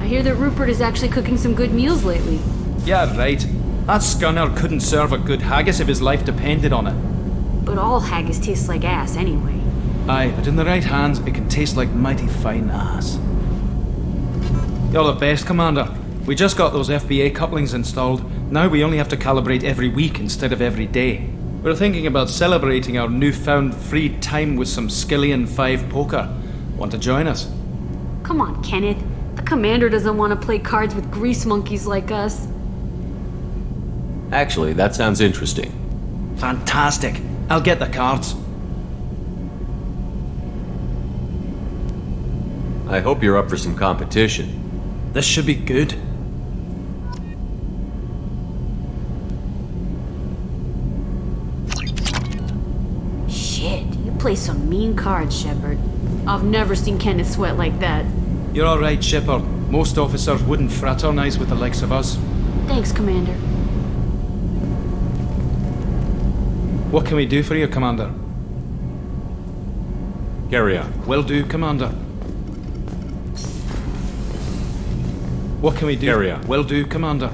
[SPEAKER 18] I hear that Rupert is actually cooking some good meals lately.
[SPEAKER 12] Yeah, right. That scunner couldn't serve a good haggis if his life depended on it.
[SPEAKER 18] But all haggis tastes like ass anyway.
[SPEAKER 12] Aye, but in the right hands, it can taste like mighty fine ass. You're the best, Commander. We just got those FBA couplings installed. Now we only have to calibrate every week instead of every day. We're thinking about celebrating our newfound free time with some Skillian 5 poker. Want to join us?
[SPEAKER 18] Come on, Kenneth. The commander doesn't want to play cards with grease monkeys like us.
[SPEAKER 1] Actually, that sounds interesting.
[SPEAKER 12] Fantastic. I'll get the cards.
[SPEAKER 1] I hope you're up for some competition.
[SPEAKER 12] This should be good.
[SPEAKER 18] Shit, you play some mean cards, Shepard. I've never seen Kenneth sweat like that.
[SPEAKER 12] You're all right, Shepard. Most officers wouldn't fraternize with the likes of us.
[SPEAKER 18] Thanks, Commander.
[SPEAKER 12] What can we do for you, Commander?
[SPEAKER 1] Carry on.
[SPEAKER 12] Will do, Commander. What can we do?
[SPEAKER 1] Carry on.
[SPEAKER 12] Will do, Commander.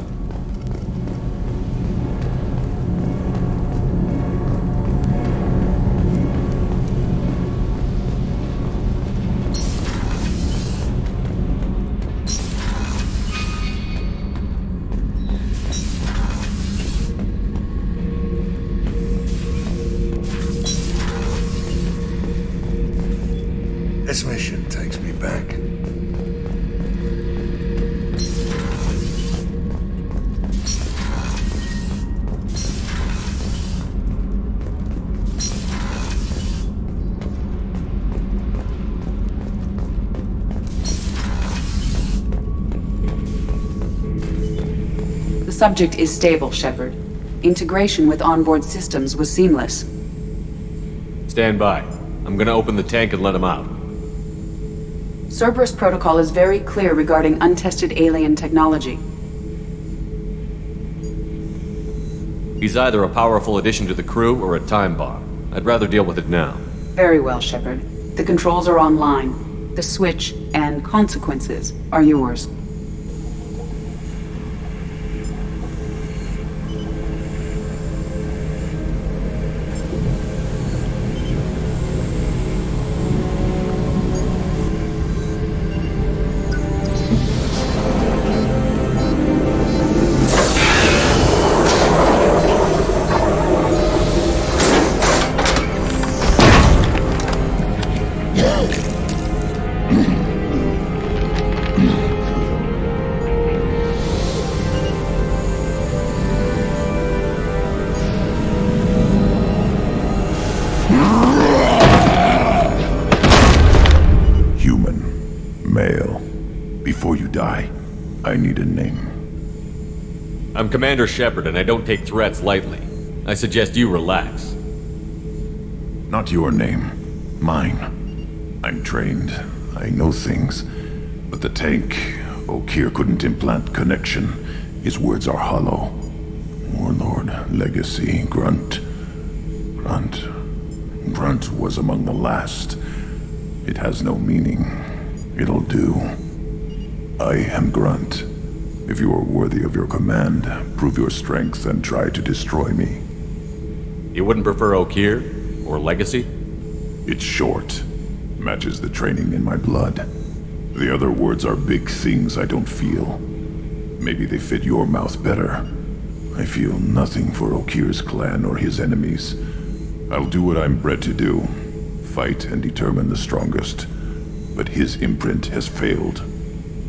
[SPEAKER 19] This mission takes me back.
[SPEAKER 13] The
[SPEAKER 8] subject is stable, Shepard. Integration with onboard systems was seamless.
[SPEAKER 1] Stand by. I'm gonna open the tank and let him out.
[SPEAKER 8] Cerberus protocol is very clear regarding untested alien technology.
[SPEAKER 1] He's either a powerful addition to the crew or a time bomb. I'd rather deal with it now.
[SPEAKER 8] Very well, Shepard. The controls are online. The switch and consequences are yours.
[SPEAKER 19] I need a name.
[SPEAKER 1] I'm Commander Shepard, and I don't take threats lightly. I suggest you relax.
[SPEAKER 19] Not your name. Mine. I'm trained. I know things. But the tank, Okeer couldn't implant connection. His words are hollow. Warlord, Legacy, Grunt. Grunt was among the last. It has no meaning. It'll do. I am Grunt. If you are worthy of your command, prove your strength and try to destroy me.
[SPEAKER 1] You wouldn't prefer Okeer? Or Legacy?
[SPEAKER 19] It's short. Matches the training in my blood. The other words are big things I don't feel. Maybe they fit your mouth better. I feel nothing for Okeer's clan or his enemies. I'll do what I'm bred to do. Fight and determine the strongest. But his imprint has failed.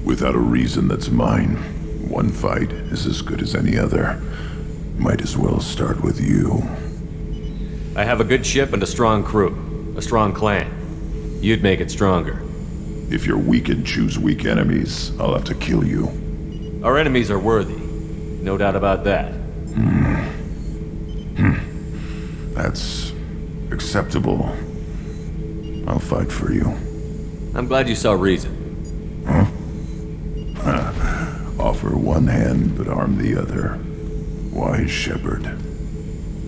[SPEAKER 19] Without a reason that's mine, one fight is as good as any other. Might as well start with you.
[SPEAKER 1] I have a good ship and a strong crew. A strong clan. You'd make it stronger.
[SPEAKER 19] If you're weak and choose weak enemies, I'll have to kill you.
[SPEAKER 1] Our enemies are worthy. No doubt about that.
[SPEAKER 19] That's acceptable. I'll fight for you.
[SPEAKER 1] I'm glad you saw reason.
[SPEAKER 19] Huh? Offer one hand, but arm the other. Wise Shepard.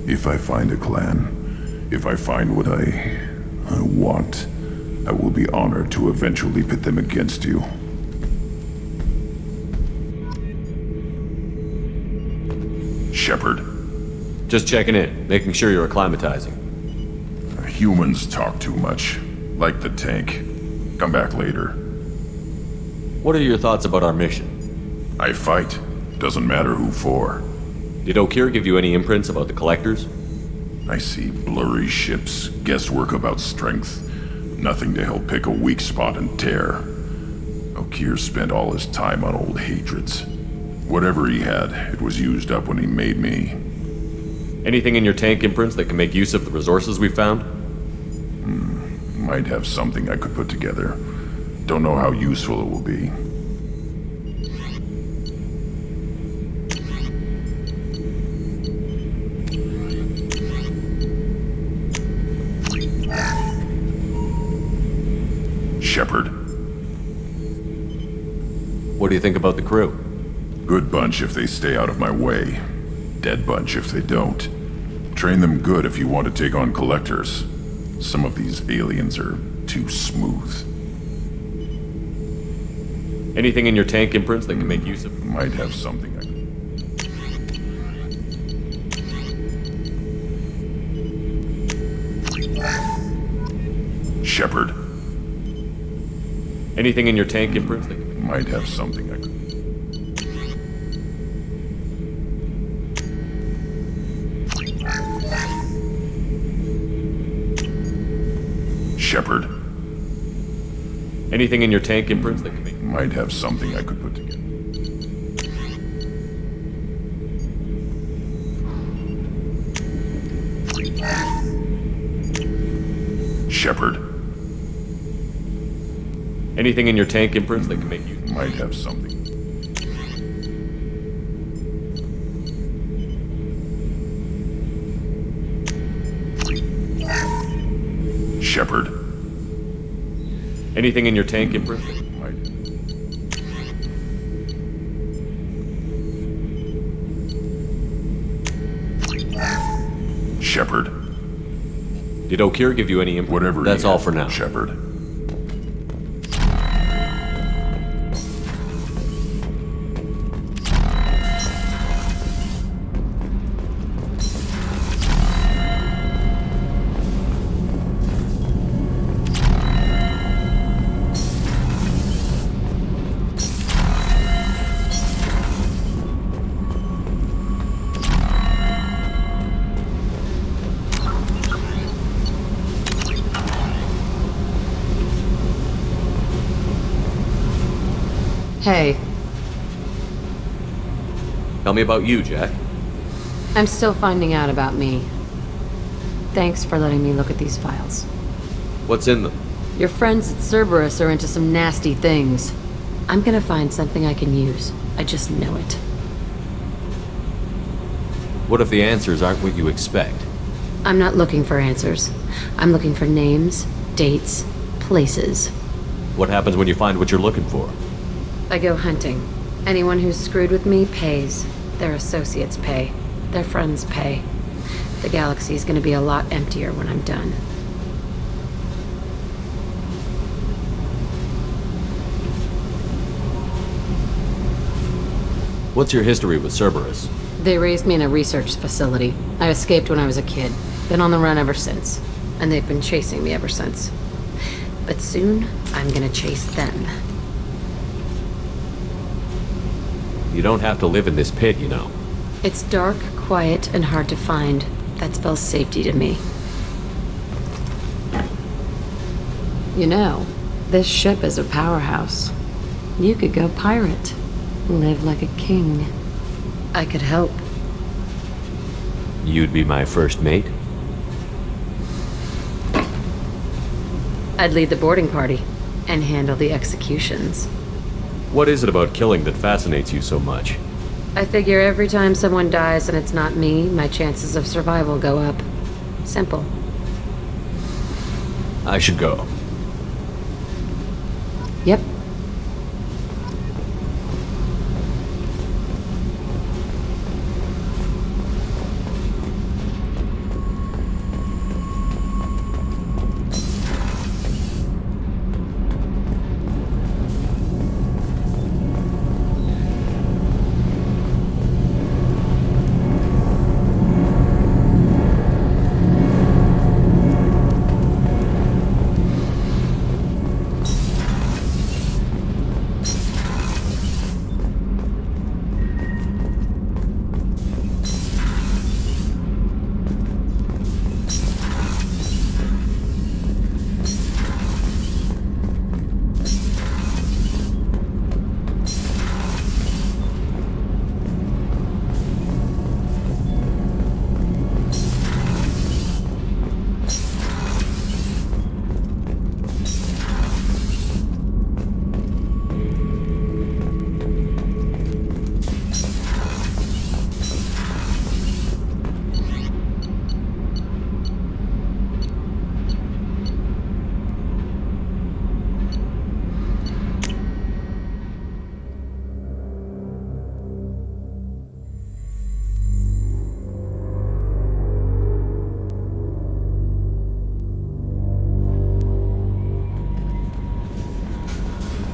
[SPEAKER 19] If I find a clan, if I find what I want, I will be honored to eventually pit them against you. Shepard.
[SPEAKER 1] Just checking in, making sure you're acclimatizing.
[SPEAKER 19] Humans talk too much. Like the tank. Come back later.
[SPEAKER 1] What are your thoughts about our mission?
[SPEAKER 19] I fight. Doesn't matter who for.
[SPEAKER 1] Did Okeer give you any imprints about the Collectors?
[SPEAKER 19] I see blurry ships, guesswork about strength. Nothing to help pick a weak spot and tear. Okeer spent all his time on old hatreds. Whatever he had, it was used up when he made me.
[SPEAKER 1] Anything in your tank imprints that can make use of the resources we found?
[SPEAKER 19] Might have something I could put together. Don't know how useful it will be. Shepard.
[SPEAKER 1] What do you think about the crew?
[SPEAKER 19] Good bunch if they stay out of my way. Dead bunch if they don't. Train them good if you want to take on Collectors. Some of these aliens are too smooth.
[SPEAKER 1] Anything in your tank imprints that can make use of...
[SPEAKER 19] Might have something Shepard.
[SPEAKER 1] Anything in your tank imprints that can...
[SPEAKER 19] Might have something I could... Shepard.
[SPEAKER 1] Anything in your tank imprints that can make...
[SPEAKER 19] Might have something I could put together. Shepard.
[SPEAKER 1] Anything in your tank imprints that can make you...
[SPEAKER 19] Might have something. Shepard.
[SPEAKER 1] Anything in your tank improved?
[SPEAKER 19] Shepard.
[SPEAKER 1] Did Okir give you any input?
[SPEAKER 19] Whatever.
[SPEAKER 1] That's all for now.
[SPEAKER 19] Shepard.
[SPEAKER 18] Hey,
[SPEAKER 1] Tell me about you, Jack.
[SPEAKER 18] I'm still finding out about me. Thanks for letting me look at these files.
[SPEAKER 1] What's in them?
[SPEAKER 18] Your friends at Cerberus are into some nasty things. I'm gonna find something I can use. I just know it.
[SPEAKER 1] What if the answers aren't what you expect?
[SPEAKER 18] I'm not looking for answers. I'm looking for names, dates, places.
[SPEAKER 1] What happens when you find what you're looking for?
[SPEAKER 18] I go hunting. Anyone who's screwed with me pays. Their associates pay. Their friends pay. The galaxy's gonna be a lot emptier when I'm done.
[SPEAKER 1] What's your history with Cerberus?
[SPEAKER 18] They raised me in a research facility. I escaped when I was a kid. Been on the run ever since. And they've been chasing me ever since. But soon, I'm gonna chase them.
[SPEAKER 1] You don't have to live in this pit, you know.
[SPEAKER 18] It's dark, quiet, and hard to find. That spells safety to me. You know, this ship is a powerhouse. You could go pirate. Live like a king. I could help.
[SPEAKER 1] You'd be my first mate?
[SPEAKER 18] I'd lead the boarding party and handle the executions.
[SPEAKER 1] What is it about killing that fascinates you so much?
[SPEAKER 18] I figure every time someone dies and it's not me, my chances of survival go up. Simple.
[SPEAKER 1] I should go.
[SPEAKER 18] Yep.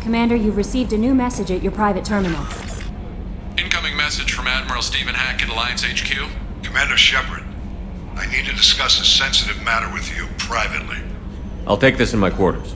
[SPEAKER 20] Commander, you've received a new message at your private terminal.
[SPEAKER 21] Incoming message from Admiral Stephen Hackett, Alliance HQ.
[SPEAKER 22] Commander Shepard, I need to discuss a sensitive matter with you privately.
[SPEAKER 1] I'll take this in my quarters.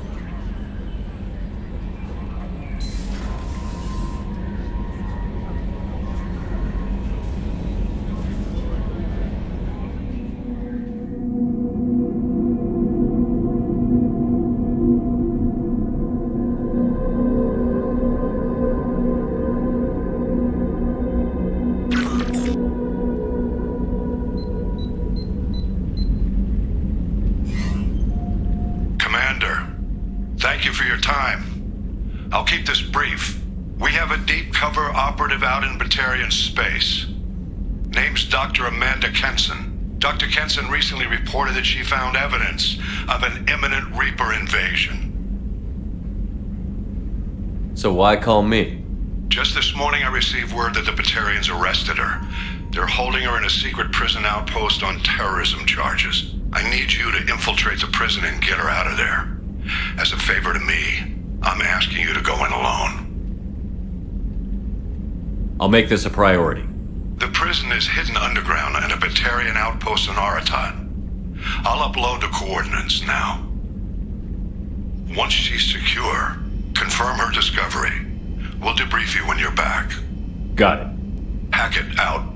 [SPEAKER 22] Thank you for your time. I'll keep this brief. We have a deep cover operative out in Batarian space. Name's Dr. Amanda Kenson, Dr. Kenson recently reported that she found evidence of an imminent Reaper invasion.
[SPEAKER 1] So why call me?
[SPEAKER 22] Just this morning I received word that the Batarians arrested her. They're holding her in a secret prison outpost on terrorism charges. I need you to infiltrate the prison and get her out of there. As a favor to me, I'm asking you to go in alone.
[SPEAKER 1] I'll make this a priority.
[SPEAKER 22] The prison is hidden underground in a Batarian outpost in Aratat. I'll upload the coordinates now. Once she's secure, confirm her discovery. We'll debrief you when you're back.
[SPEAKER 1] Got it.
[SPEAKER 22] Hackett out.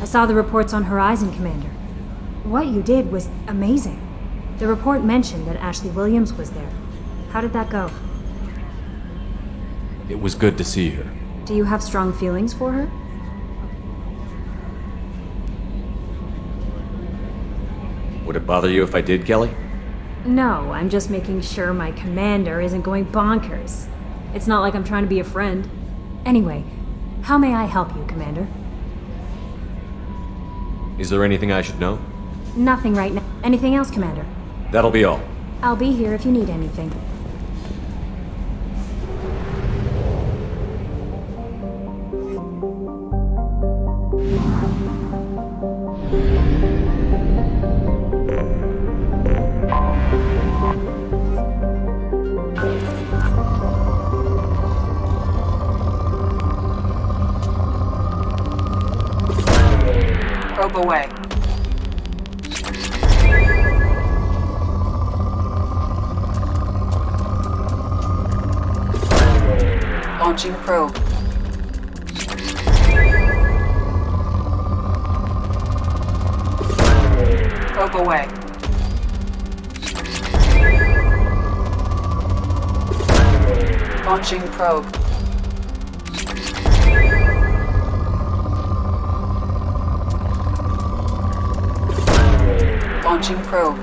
[SPEAKER 20] I saw the reports on Horizon, Commander. What you did was amazing. The report mentioned that Ashley Williams was there. How did that go?
[SPEAKER 1] It was good to see her.
[SPEAKER 20] Do you have strong feelings for her?
[SPEAKER 1] Would it bother you if I did, Kelly?
[SPEAKER 20] No, I'm just making sure my commander isn't going bonkers. It's not like I'm trying to be a friend. Anyway, how may I help you, Commander?
[SPEAKER 1] Is there anything I should know?
[SPEAKER 20] Nothing right now. Anything else, Commander?
[SPEAKER 1] That'll be all.
[SPEAKER 20] I'll be here if you need anything.
[SPEAKER 8] Probe away. Launching probe. Probe away. Launching probe. Launching probe.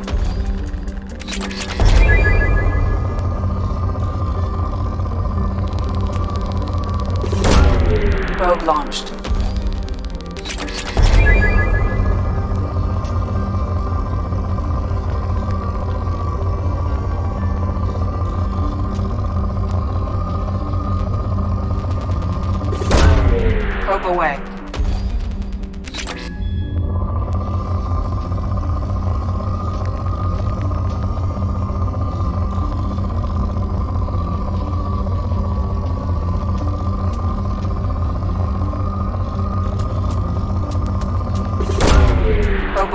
[SPEAKER 8] Probe launched. Probe away.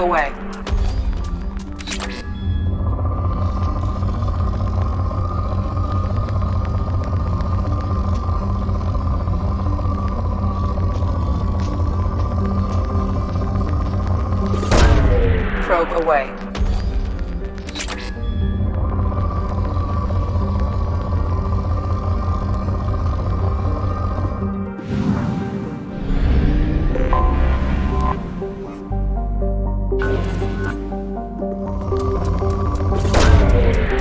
[SPEAKER 8] away. Probe away.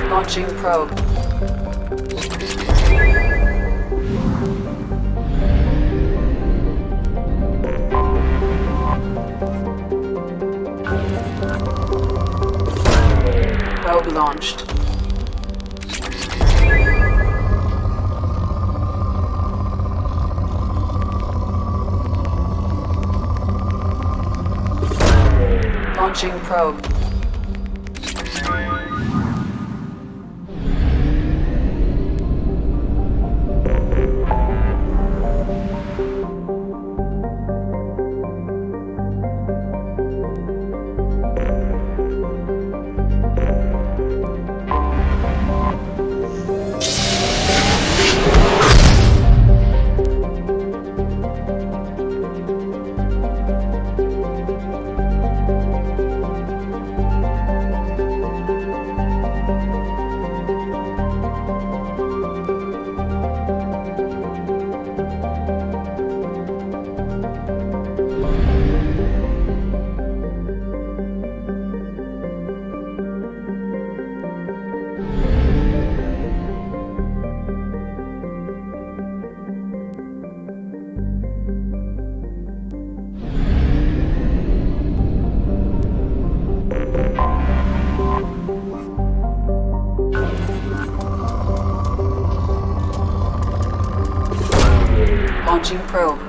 [SPEAKER 8] Launching probe. Probe launched. Launching probe. Launching probe.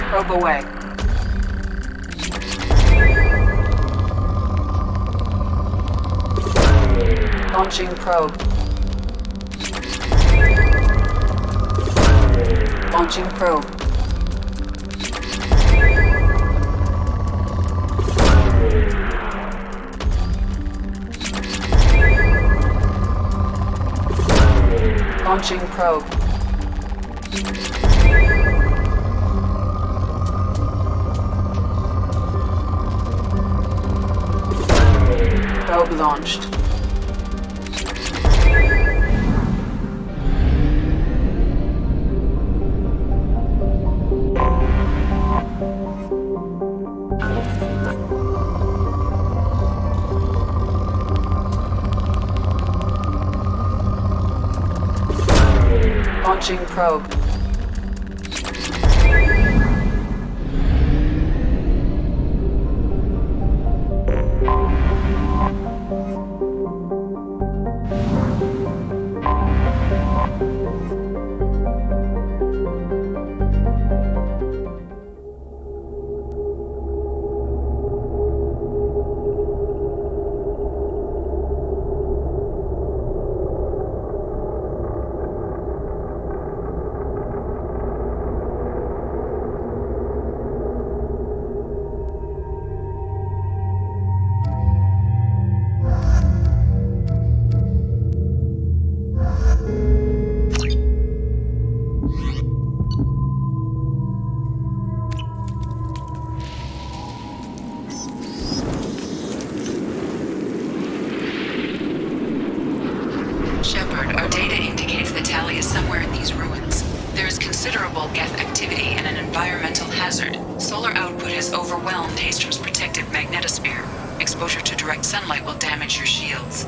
[SPEAKER 8] Probe away. Launching probe. Launching probe. Launching probe. Probe launched. Launching probe.
[SPEAKER 4] Shepard, our data indicates that Tali is somewhere in these ruins. There is considerable Geth activity and an environmental hazard. Solar output has overwhelmed Hastrom's protective magnetosphere. Exposure to direct sunlight will damage your shields.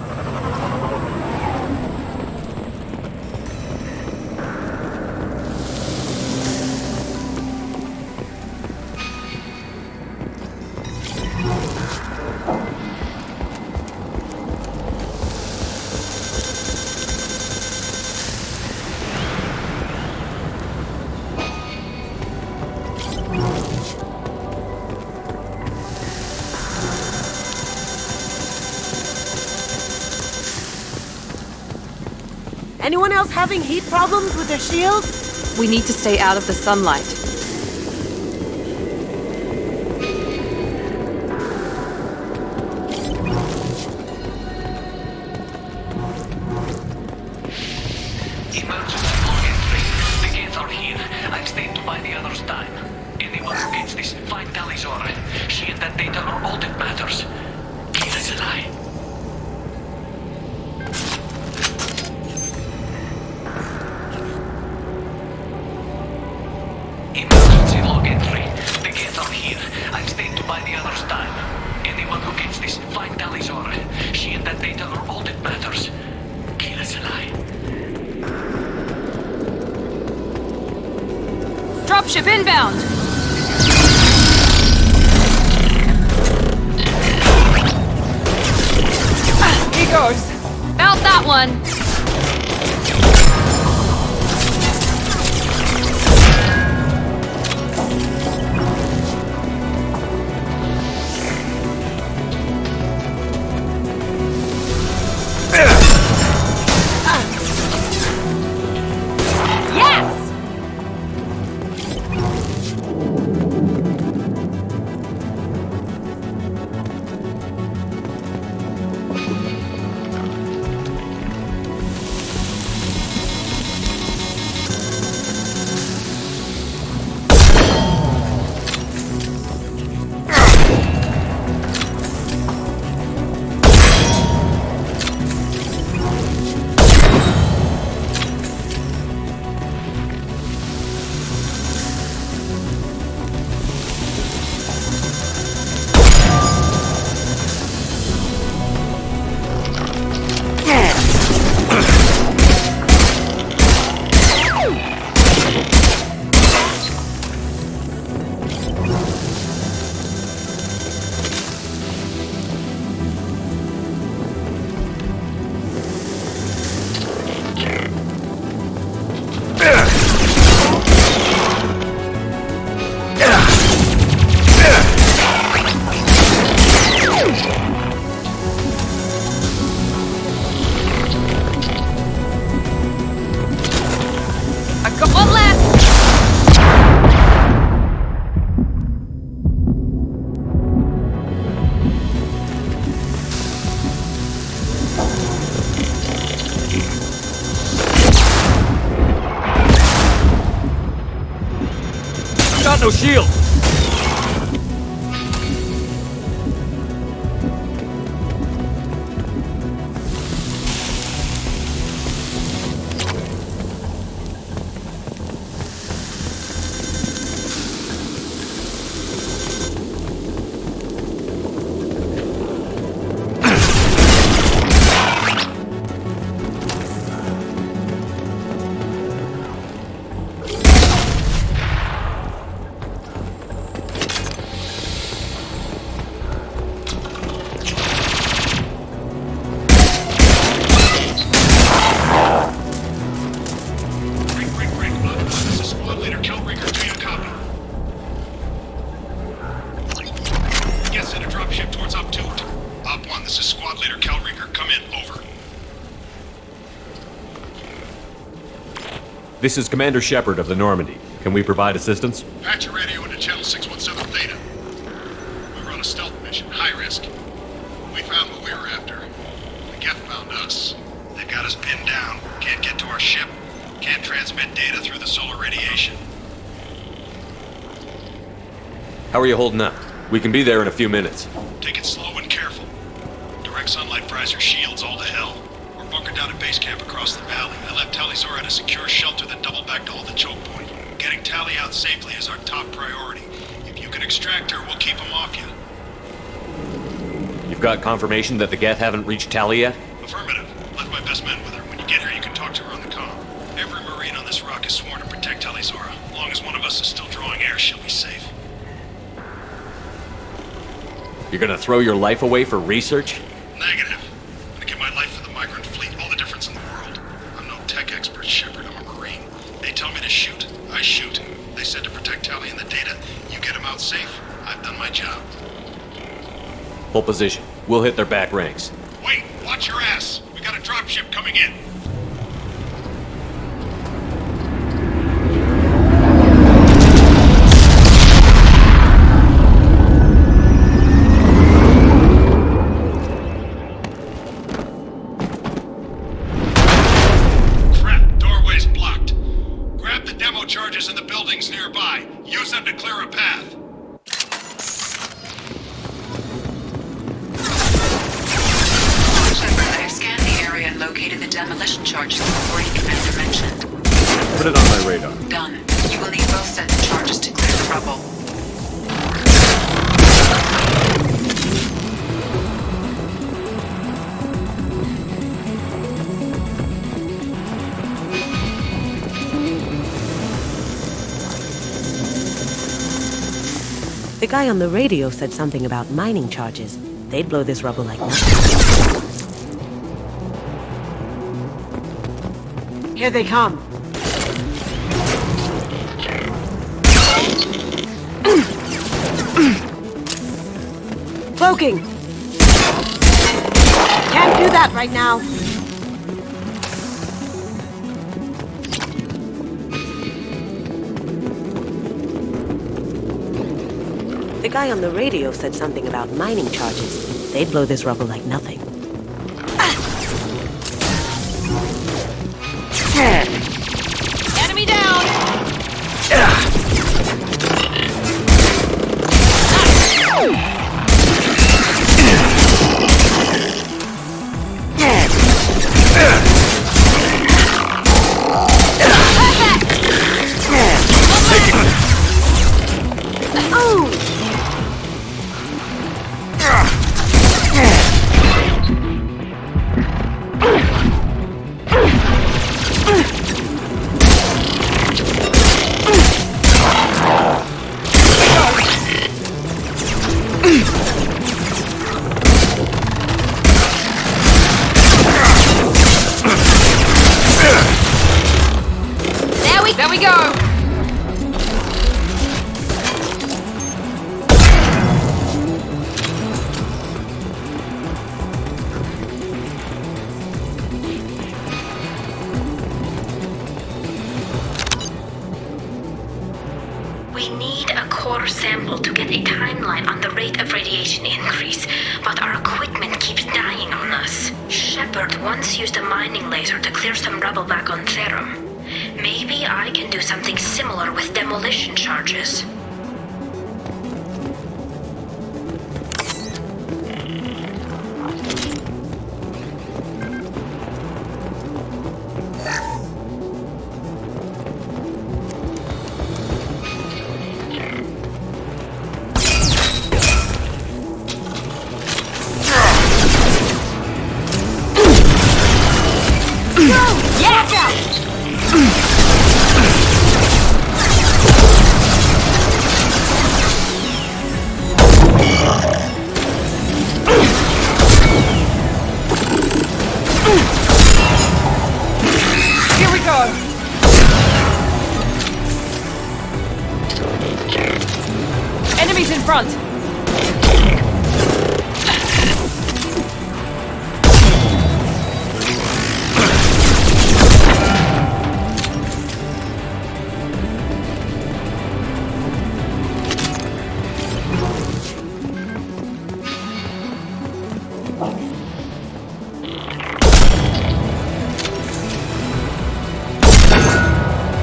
[SPEAKER 3] Anyone else having heat problems with their shields?
[SPEAKER 5] We need to stay out of the sunlight.
[SPEAKER 9] Emergency log entry. The gates are here. I've stayed to buy the others time. Anyone who gets this, find Talizora. She and that data are all that matters. Kill is a lie. Emergency log entry. The gates are here. I've stayed to buy the others time. Anyone who gets this, find Talizora. She and that data are all that matters. Kill is a lie.
[SPEAKER 5] Dropship inbound! He goes. About that one.
[SPEAKER 1] Got no shield! This is Commander Shepard of the Normandy. Can we provide assistance?
[SPEAKER 22] Patch your radio into channel 617 Theta. We were on a stealth mission, high risk. We found what we were after. The Geth found us. They got us pinned down. Can't get to our ship. Can't transmit data through the solar radiation.
[SPEAKER 1] How are you holding up? We can be there in a few minutes.
[SPEAKER 22] Take it slow and careful. Direct sunlight fries your shields all to hell. We're bunkered down at base camp across the valley. I left Talizora at a secure shelter that doubled back to hold the choke point. Getting Tali out safely is our top priority. If you can extract her, we'll keep them off you.
[SPEAKER 1] You've got confirmation that the Geth haven't reached Tali yet?
[SPEAKER 22] Affirmative. Left my best men with her. When you get here, you can talk to her on the comm. Every Marine on this rock is sworn to protect Talizora. As long as one of us is still drawing air, she'll be safe.
[SPEAKER 1] You're gonna throw your life away for research?
[SPEAKER 22] Negative. I'm gonna give my life for the migrant fleet, all the difference in the world. I'm no tech expert, Shepard. I'm a Marine. They tell me to shoot, I shoot. They said to protect Tali and the data. You get them out safe. I've done my job.
[SPEAKER 1] Hold position. We'll hit their back ranks.
[SPEAKER 22] Wait, watch your ass. We got a dropship coming in. them to clear a path.
[SPEAKER 4] Shepard, I've scanned the area and located the demolition charges the Marine Commander mentioned.
[SPEAKER 2] Put it on my radar.
[SPEAKER 4] Done. You will need both sets of charges to clear the rubble.
[SPEAKER 3] The guy on the radio said something about mining charges. They'd blow this rubble like nothing. Here they come. Cloaking! Can't do that right now. The guy on the radio said something about mining charges. They'd blow this rubble like nothing.
[SPEAKER 5] Enemy down! There we go!
[SPEAKER 10] We need a core sample to get a timeline on the rate of radiation increase, but our equipment keeps dying on us. Shepard once used a mining laser to clear some rubble back on Therum. Maybe I can do something similar with demolition charges.
[SPEAKER 5] Enemies in front!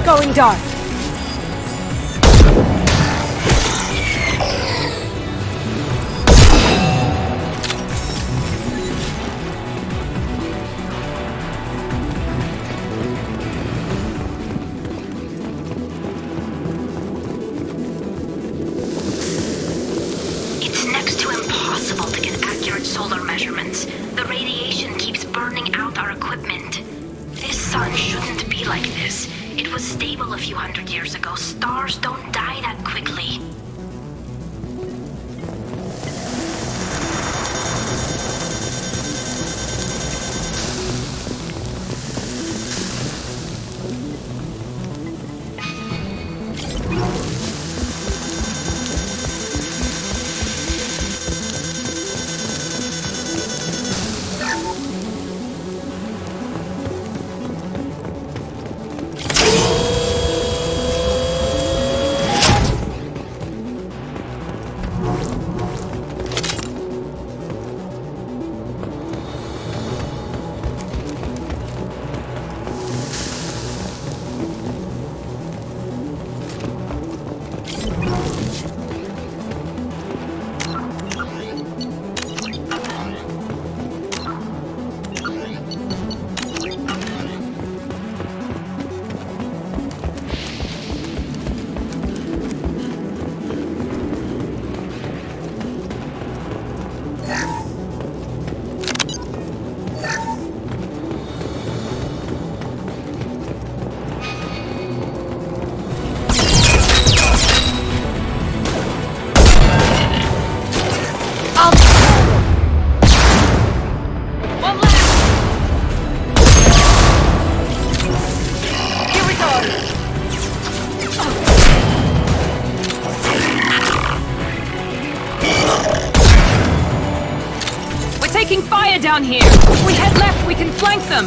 [SPEAKER 3] Going dark.
[SPEAKER 10] It's next to impossible to get accurate solar measurements. The radiation keeps burning out our equipment. This sun shouldn't be like this. It was stable a few hundred years ago. Stars don't die that quickly.
[SPEAKER 5] down here! We head left, we can flank them!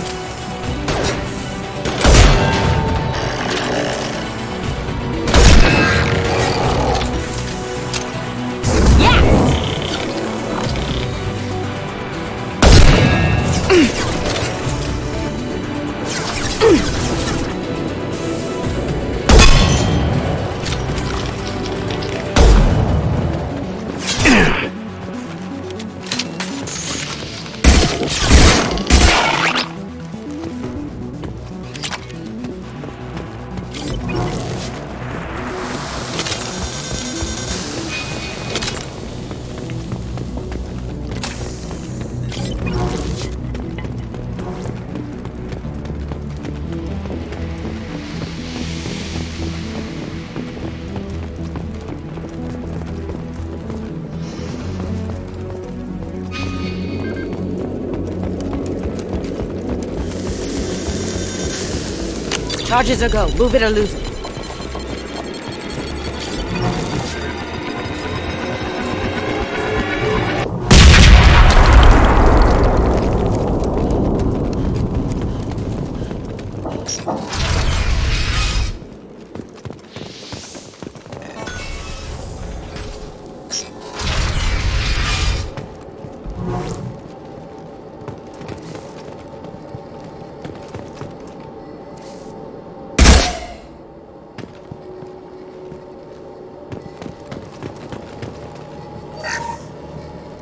[SPEAKER 3] Charges are go. Move it or lose it.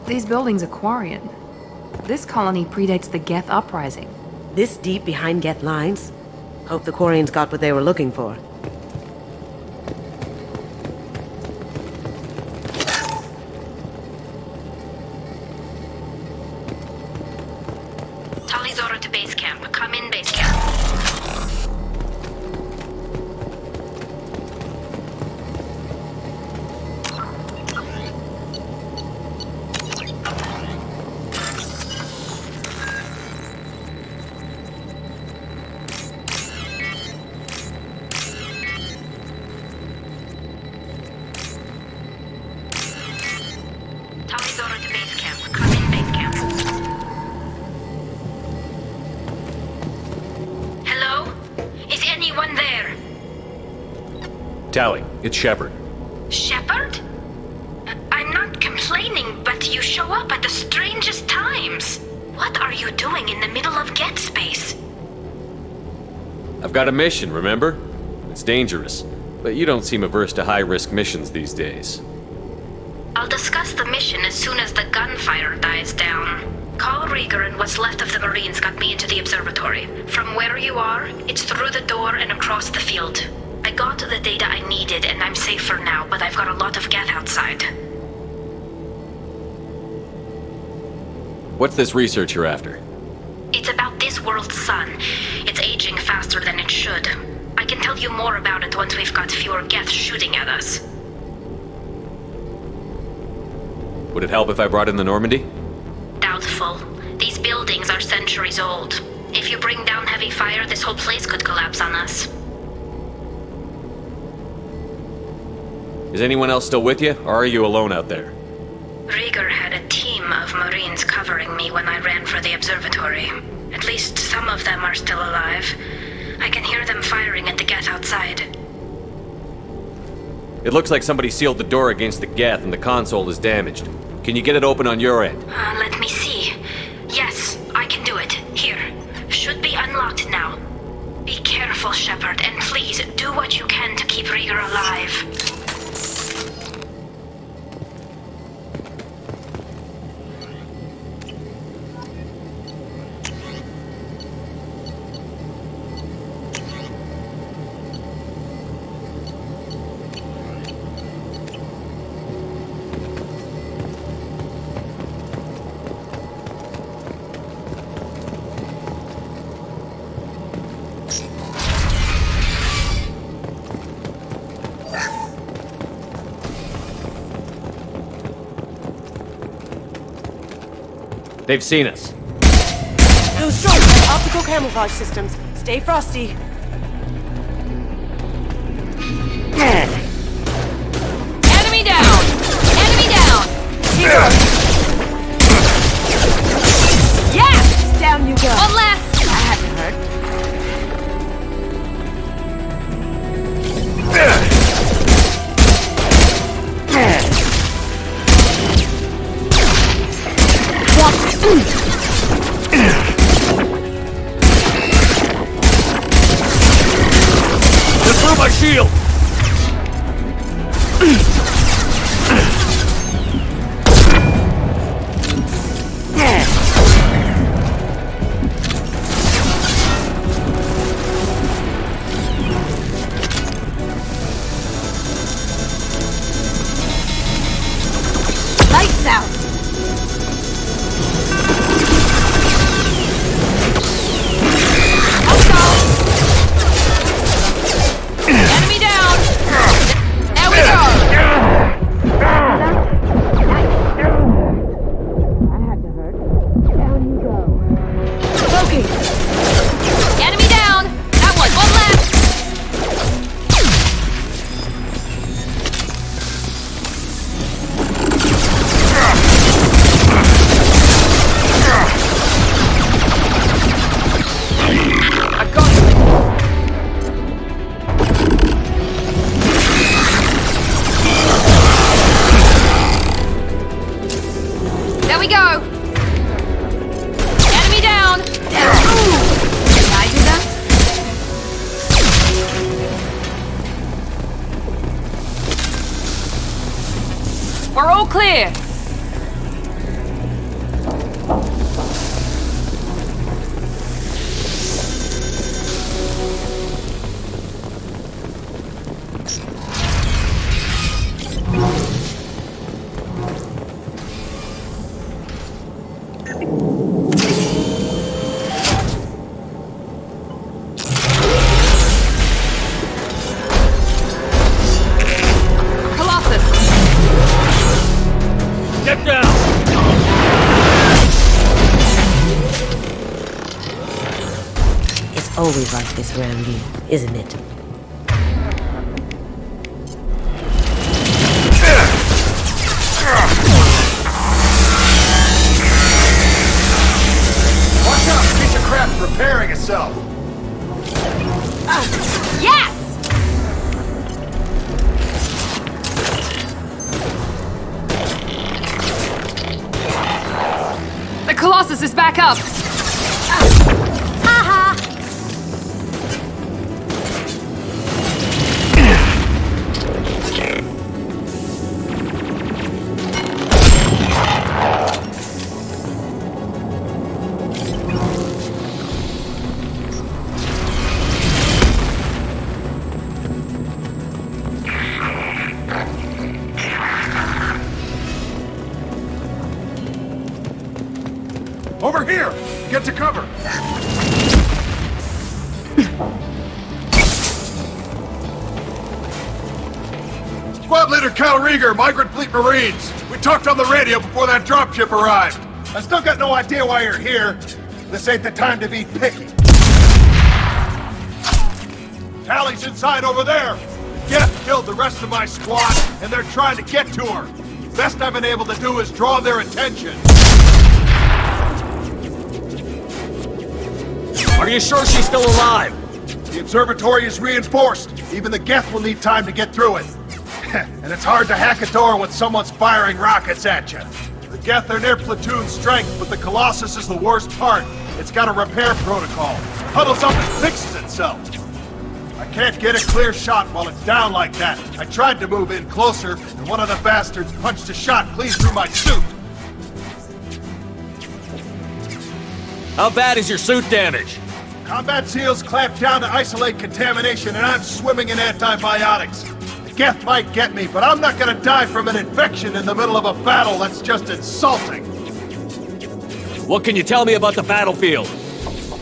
[SPEAKER 5] These buildings are Quarian. This colony predates the Geth uprising.
[SPEAKER 3] This deep behind Geth lines? Hope the Quarians got what they were looking for.
[SPEAKER 10] Talizora to base camp. Come in, base camp. Talizora to base camp. Come in, base camp. Hello? Is anyone there?
[SPEAKER 1] Tally, it's Shepard.
[SPEAKER 10] Shepard? I'm not complaining, but you show up at the strangest times. What are you doing in the middle of Geth space?
[SPEAKER 1] I've got a mission, remember? It's dangerous, but you don't seem averse to high-risk missions these days.
[SPEAKER 10] I'll discuss the mission as soon as the gunfire dies down. Call Rieger and what's left of the Marines got me into the observatory. From where you are, it's through the door and across the field. I got the data I needed and I'm safe for now, but I've got a lot of Geth outside.
[SPEAKER 1] What's this research you're after?
[SPEAKER 10] It's about this world's sun. It's aging faster than it should. I can tell you more about it once we've got fewer Geth shooting at us.
[SPEAKER 1] Would it help if I brought in the Normandy?
[SPEAKER 10] Doubtful. These buildings are centuries old. If you bring down heavy fire, this whole place could collapse on us.
[SPEAKER 1] Is anyone else still with you, or are you alone out there?
[SPEAKER 10] Rieger had a team of Marines covering me when I ran for the observatory. At least some of them are still alive. I can hear them firing at the Geth outside.
[SPEAKER 1] It looks like somebody sealed the door against the Geth and the console is damaged. Can you get it open on your end?
[SPEAKER 10] Let me see. Yes, I can do it. Here. Should be unlocked now. Be careful, Shepard, and please do what you can to keep Rieger alive.
[SPEAKER 1] They've seen us.
[SPEAKER 3] No stroke! Optical camouflage systems. Stay frosty.
[SPEAKER 5] Enemy down! Enemy down!
[SPEAKER 3] Here. Down you go.
[SPEAKER 5] One last!
[SPEAKER 3] That had to hurt.
[SPEAKER 1] Just through my shield!
[SPEAKER 3] Lights out.
[SPEAKER 5] Enemy down! There we go!
[SPEAKER 3] Okay.
[SPEAKER 5] Enemy down! That one left!
[SPEAKER 1] I've got you!
[SPEAKER 5] There we go! Enemy down! Did I do that? We're all clear! Colossus!
[SPEAKER 1] Get down!
[SPEAKER 3] It's always like this around you, isn't it?
[SPEAKER 22] Watch out! Piece of crap's repairing itself!
[SPEAKER 5] Yes! The Colossus is back up!
[SPEAKER 3] Haha!
[SPEAKER 22] Over here! Get to cover! Squad Leader Cal Rieger, Migrant Fleet Marines. We talked on the radio before that dropship arrived. I still got no idea why you're here. This ain't the time to be picky. Tally's inside over there. Geth killed the rest of my squad, and they're trying to get to her. Best I've been able to do is draw their attention.
[SPEAKER 1] Are you sure she's still alive?
[SPEAKER 22] The observatory is reinforced. Even the Geth will need time to get through it. And it's hard to hack a door when someone's firing rockets at you. The Geth are near platoon strength, but the Colossus is the worst part. It's got a repair protocol. Huddles up and fixes itself. I can't get a clear shot while it's down like that. I tried to move in closer, and one of the bastards punched a shot clean through my suit.
[SPEAKER 1] How bad is your suit damage?
[SPEAKER 22] Combat SEALs clamped down to isolate contamination, and I'm swimming in antibiotics. The Geth might get me, but I'm not gonna die from an infection in the middle of a battle. That's just insulting.
[SPEAKER 1] What can you tell me about the battlefield?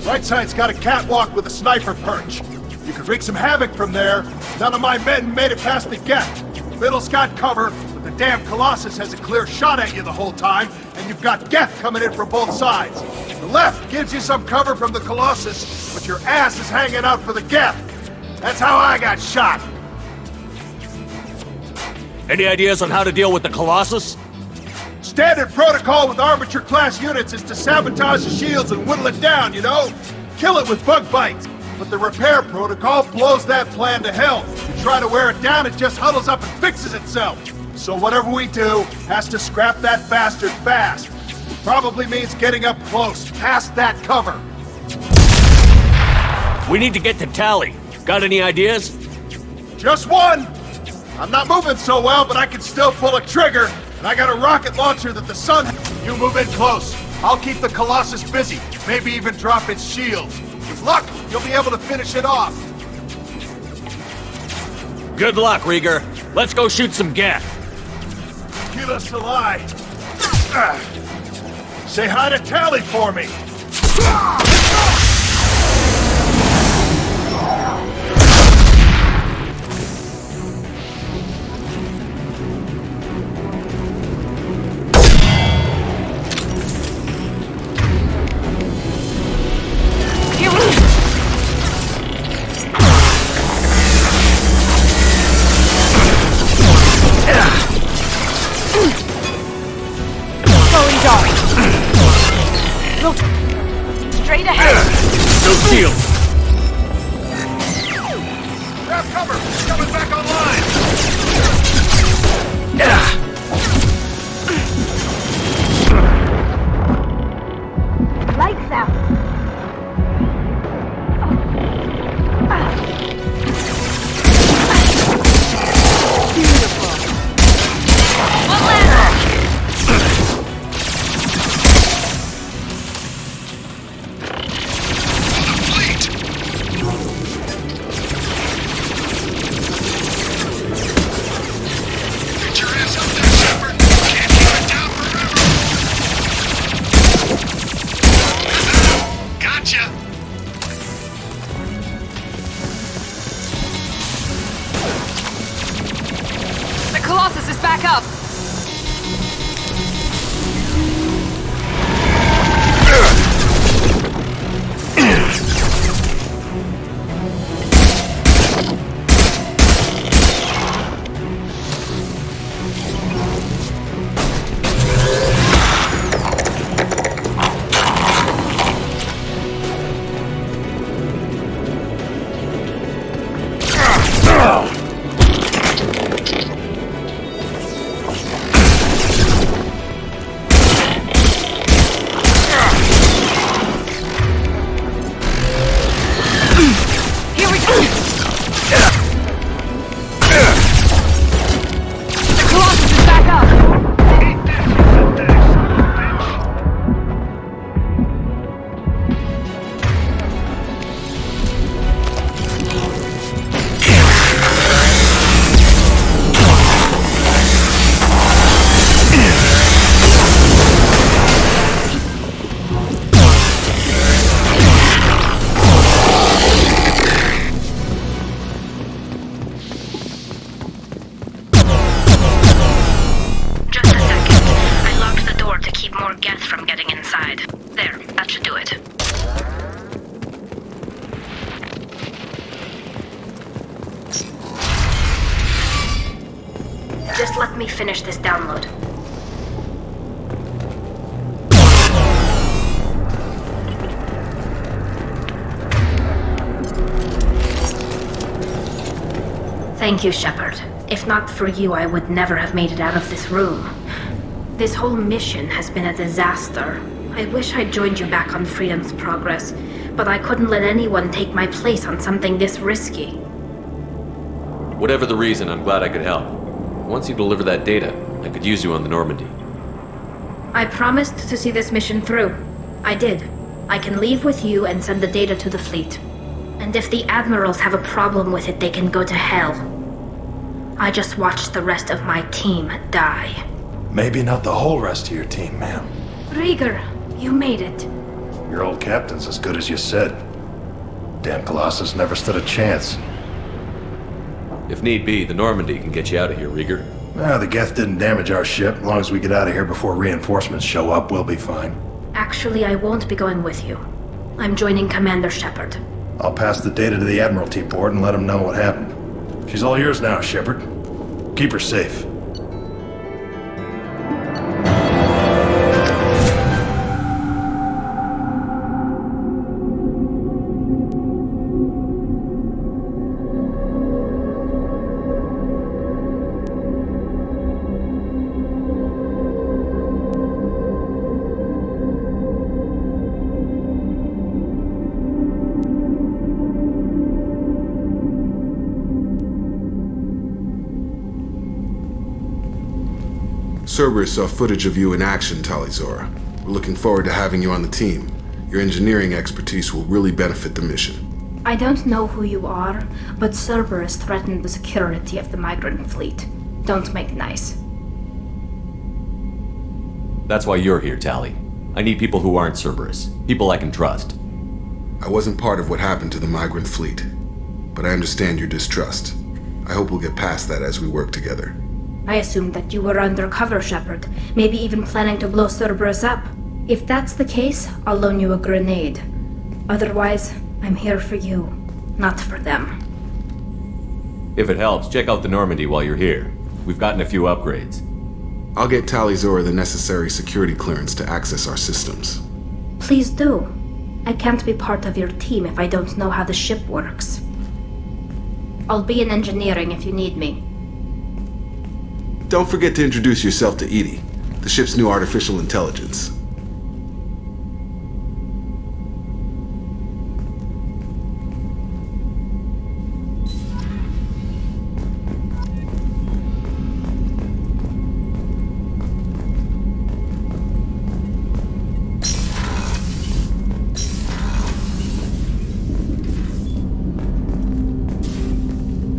[SPEAKER 22] Right side's got a catwalk with a sniper perch. You could wreak some havoc from there. None of my men made it past the Geth. Middle's got cover, but the damn Colossus has a clear shot at you the whole time, and you've got Geth coming in from both sides. The left gives you some cover from the Colossus, but your ass is hanging out for the Geth. That's how I got shot.
[SPEAKER 1] Any ideas on how to deal with the Colossus?
[SPEAKER 22] Stay
[SPEAKER 2] Standard protocol with Arbiter-class units is to sabotage the shields and whittle it down, you know? Kill it with bug bites. But the repair protocol blows that plan to hell. You try to wear it down, it just huddles up and fixes itself. So whatever we do has to scrap that bastard fast. Probably means getting up close, past that cover.
[SPEAKER 1] We need to get to Tally. Got any ideas?
[SPEAKER 2] Just one! I'm not moving so well, but I can still pull a trigger, and I got a rocket launcher that the sun... You move in close. I'll keep the Colossus busy, maybe even drop its shields. With luck, you'll be able to finish it off.
[SPEAKER 1] Good luck, Rieger. Let's go shoot some Geth.
[SPEAKER 2] Kila Salai. Say hi to Tally for me.
[SPEAKER 10] Straight ahead.
[SPEAKER 1] No shield.
[SPEAKER 2] Grab cover. It's coming back online.
[SPEAKER 10] Lights out.
[SPEAKER 5] The Colossus is back up!
[SPEAKER 10] Just let me finish this download. Thank you, Shepard. If not for you, I would never have made it out of this room. This whole mission has been a disaster. I wish I'd joined you back on Freedom's Progress, but I couldn't let anyone take my place on something this risky.
[SPEAKER 1] Whatever the reason, I'm glad I could help. Once you deliver that data, I could use you on the Normandy.
[SPEAKER 10] I promised to see this mission through. I did. I can leave with you and send the data to the fleet. And if the admirals have a problem with it, they can go to hell. I just watched the rest of my team die.
[SPEAKER 7] Maybe not the whole rest of your team, ma'am.
[SPEAKER 10] Rieger, you made it.
[SPEAKER 7] Your old captain's as good as you said. Damn Colossus never stood a chance.
[SPEAKER 1] If need be, the Normandy can get you out of here, Rieger.
[SPEAKER 7] The Geth didn't damage our ship. As long as we get out of here before reinforcements show up, we'll be fine.
[SPEAKER 10] Actually, I won't be going with you. I'm joining Commander Shepard.
[SPEAKER 7] I'll pass the data to the Admiralty board and let them know what happened. She's all yours now, Shepard. Keep her safe.
[SPEAKER 6] Cerberus saw footage of you in action, Tali'Zorah. We're looking forward to having you on the team. Your engineering expertise will really benefit the mission.
[SPEAKER 10] I don't know who you are, but Cerberus threatened the security of the migrant fleet. Don't make nice.
[SPEAKER 1] That's why you're here, Tali. I need people who aren't Cerberus. People I can trust.
[SPEAKER 6] I wasn't part of what happened to the migrant fleet, but I understand your distrust. I hope we'll get past that as we work together.
[SPEAKER 10] I assumed that you were undercover, Shepard, maybe even planning to blow Cerberus up. If that's the case, I'll loan you a grenade. Otherwise, I'm here for you, not for them.
[SPEAKER 1] If it helps, check out the Normandy while you're here. We've gotten a few upgrades.
[SPEAKER 6] I'll get Tali'Zorah the necessary security clearance to access our systems.
[SPEAKER 10] Please do. I can't be part of your team if I don't know how the ship works. I'll be in engineering if you need me.
[SPEAKER 6] Don't forget to introduce yourself to EDI, the ship's new artificial intelligence.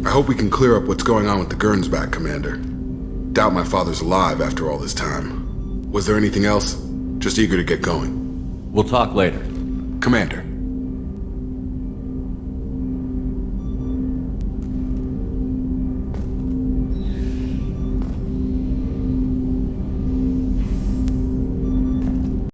[SPEAKER 6] I hope we can clear up what's going on with the Gernsback, Commander. Doubt my father's alive after all this time. Was there anything else? Just eager to get going.
[SPEAKER 1] We'll talk later.
[SPEAKER 6] Commander,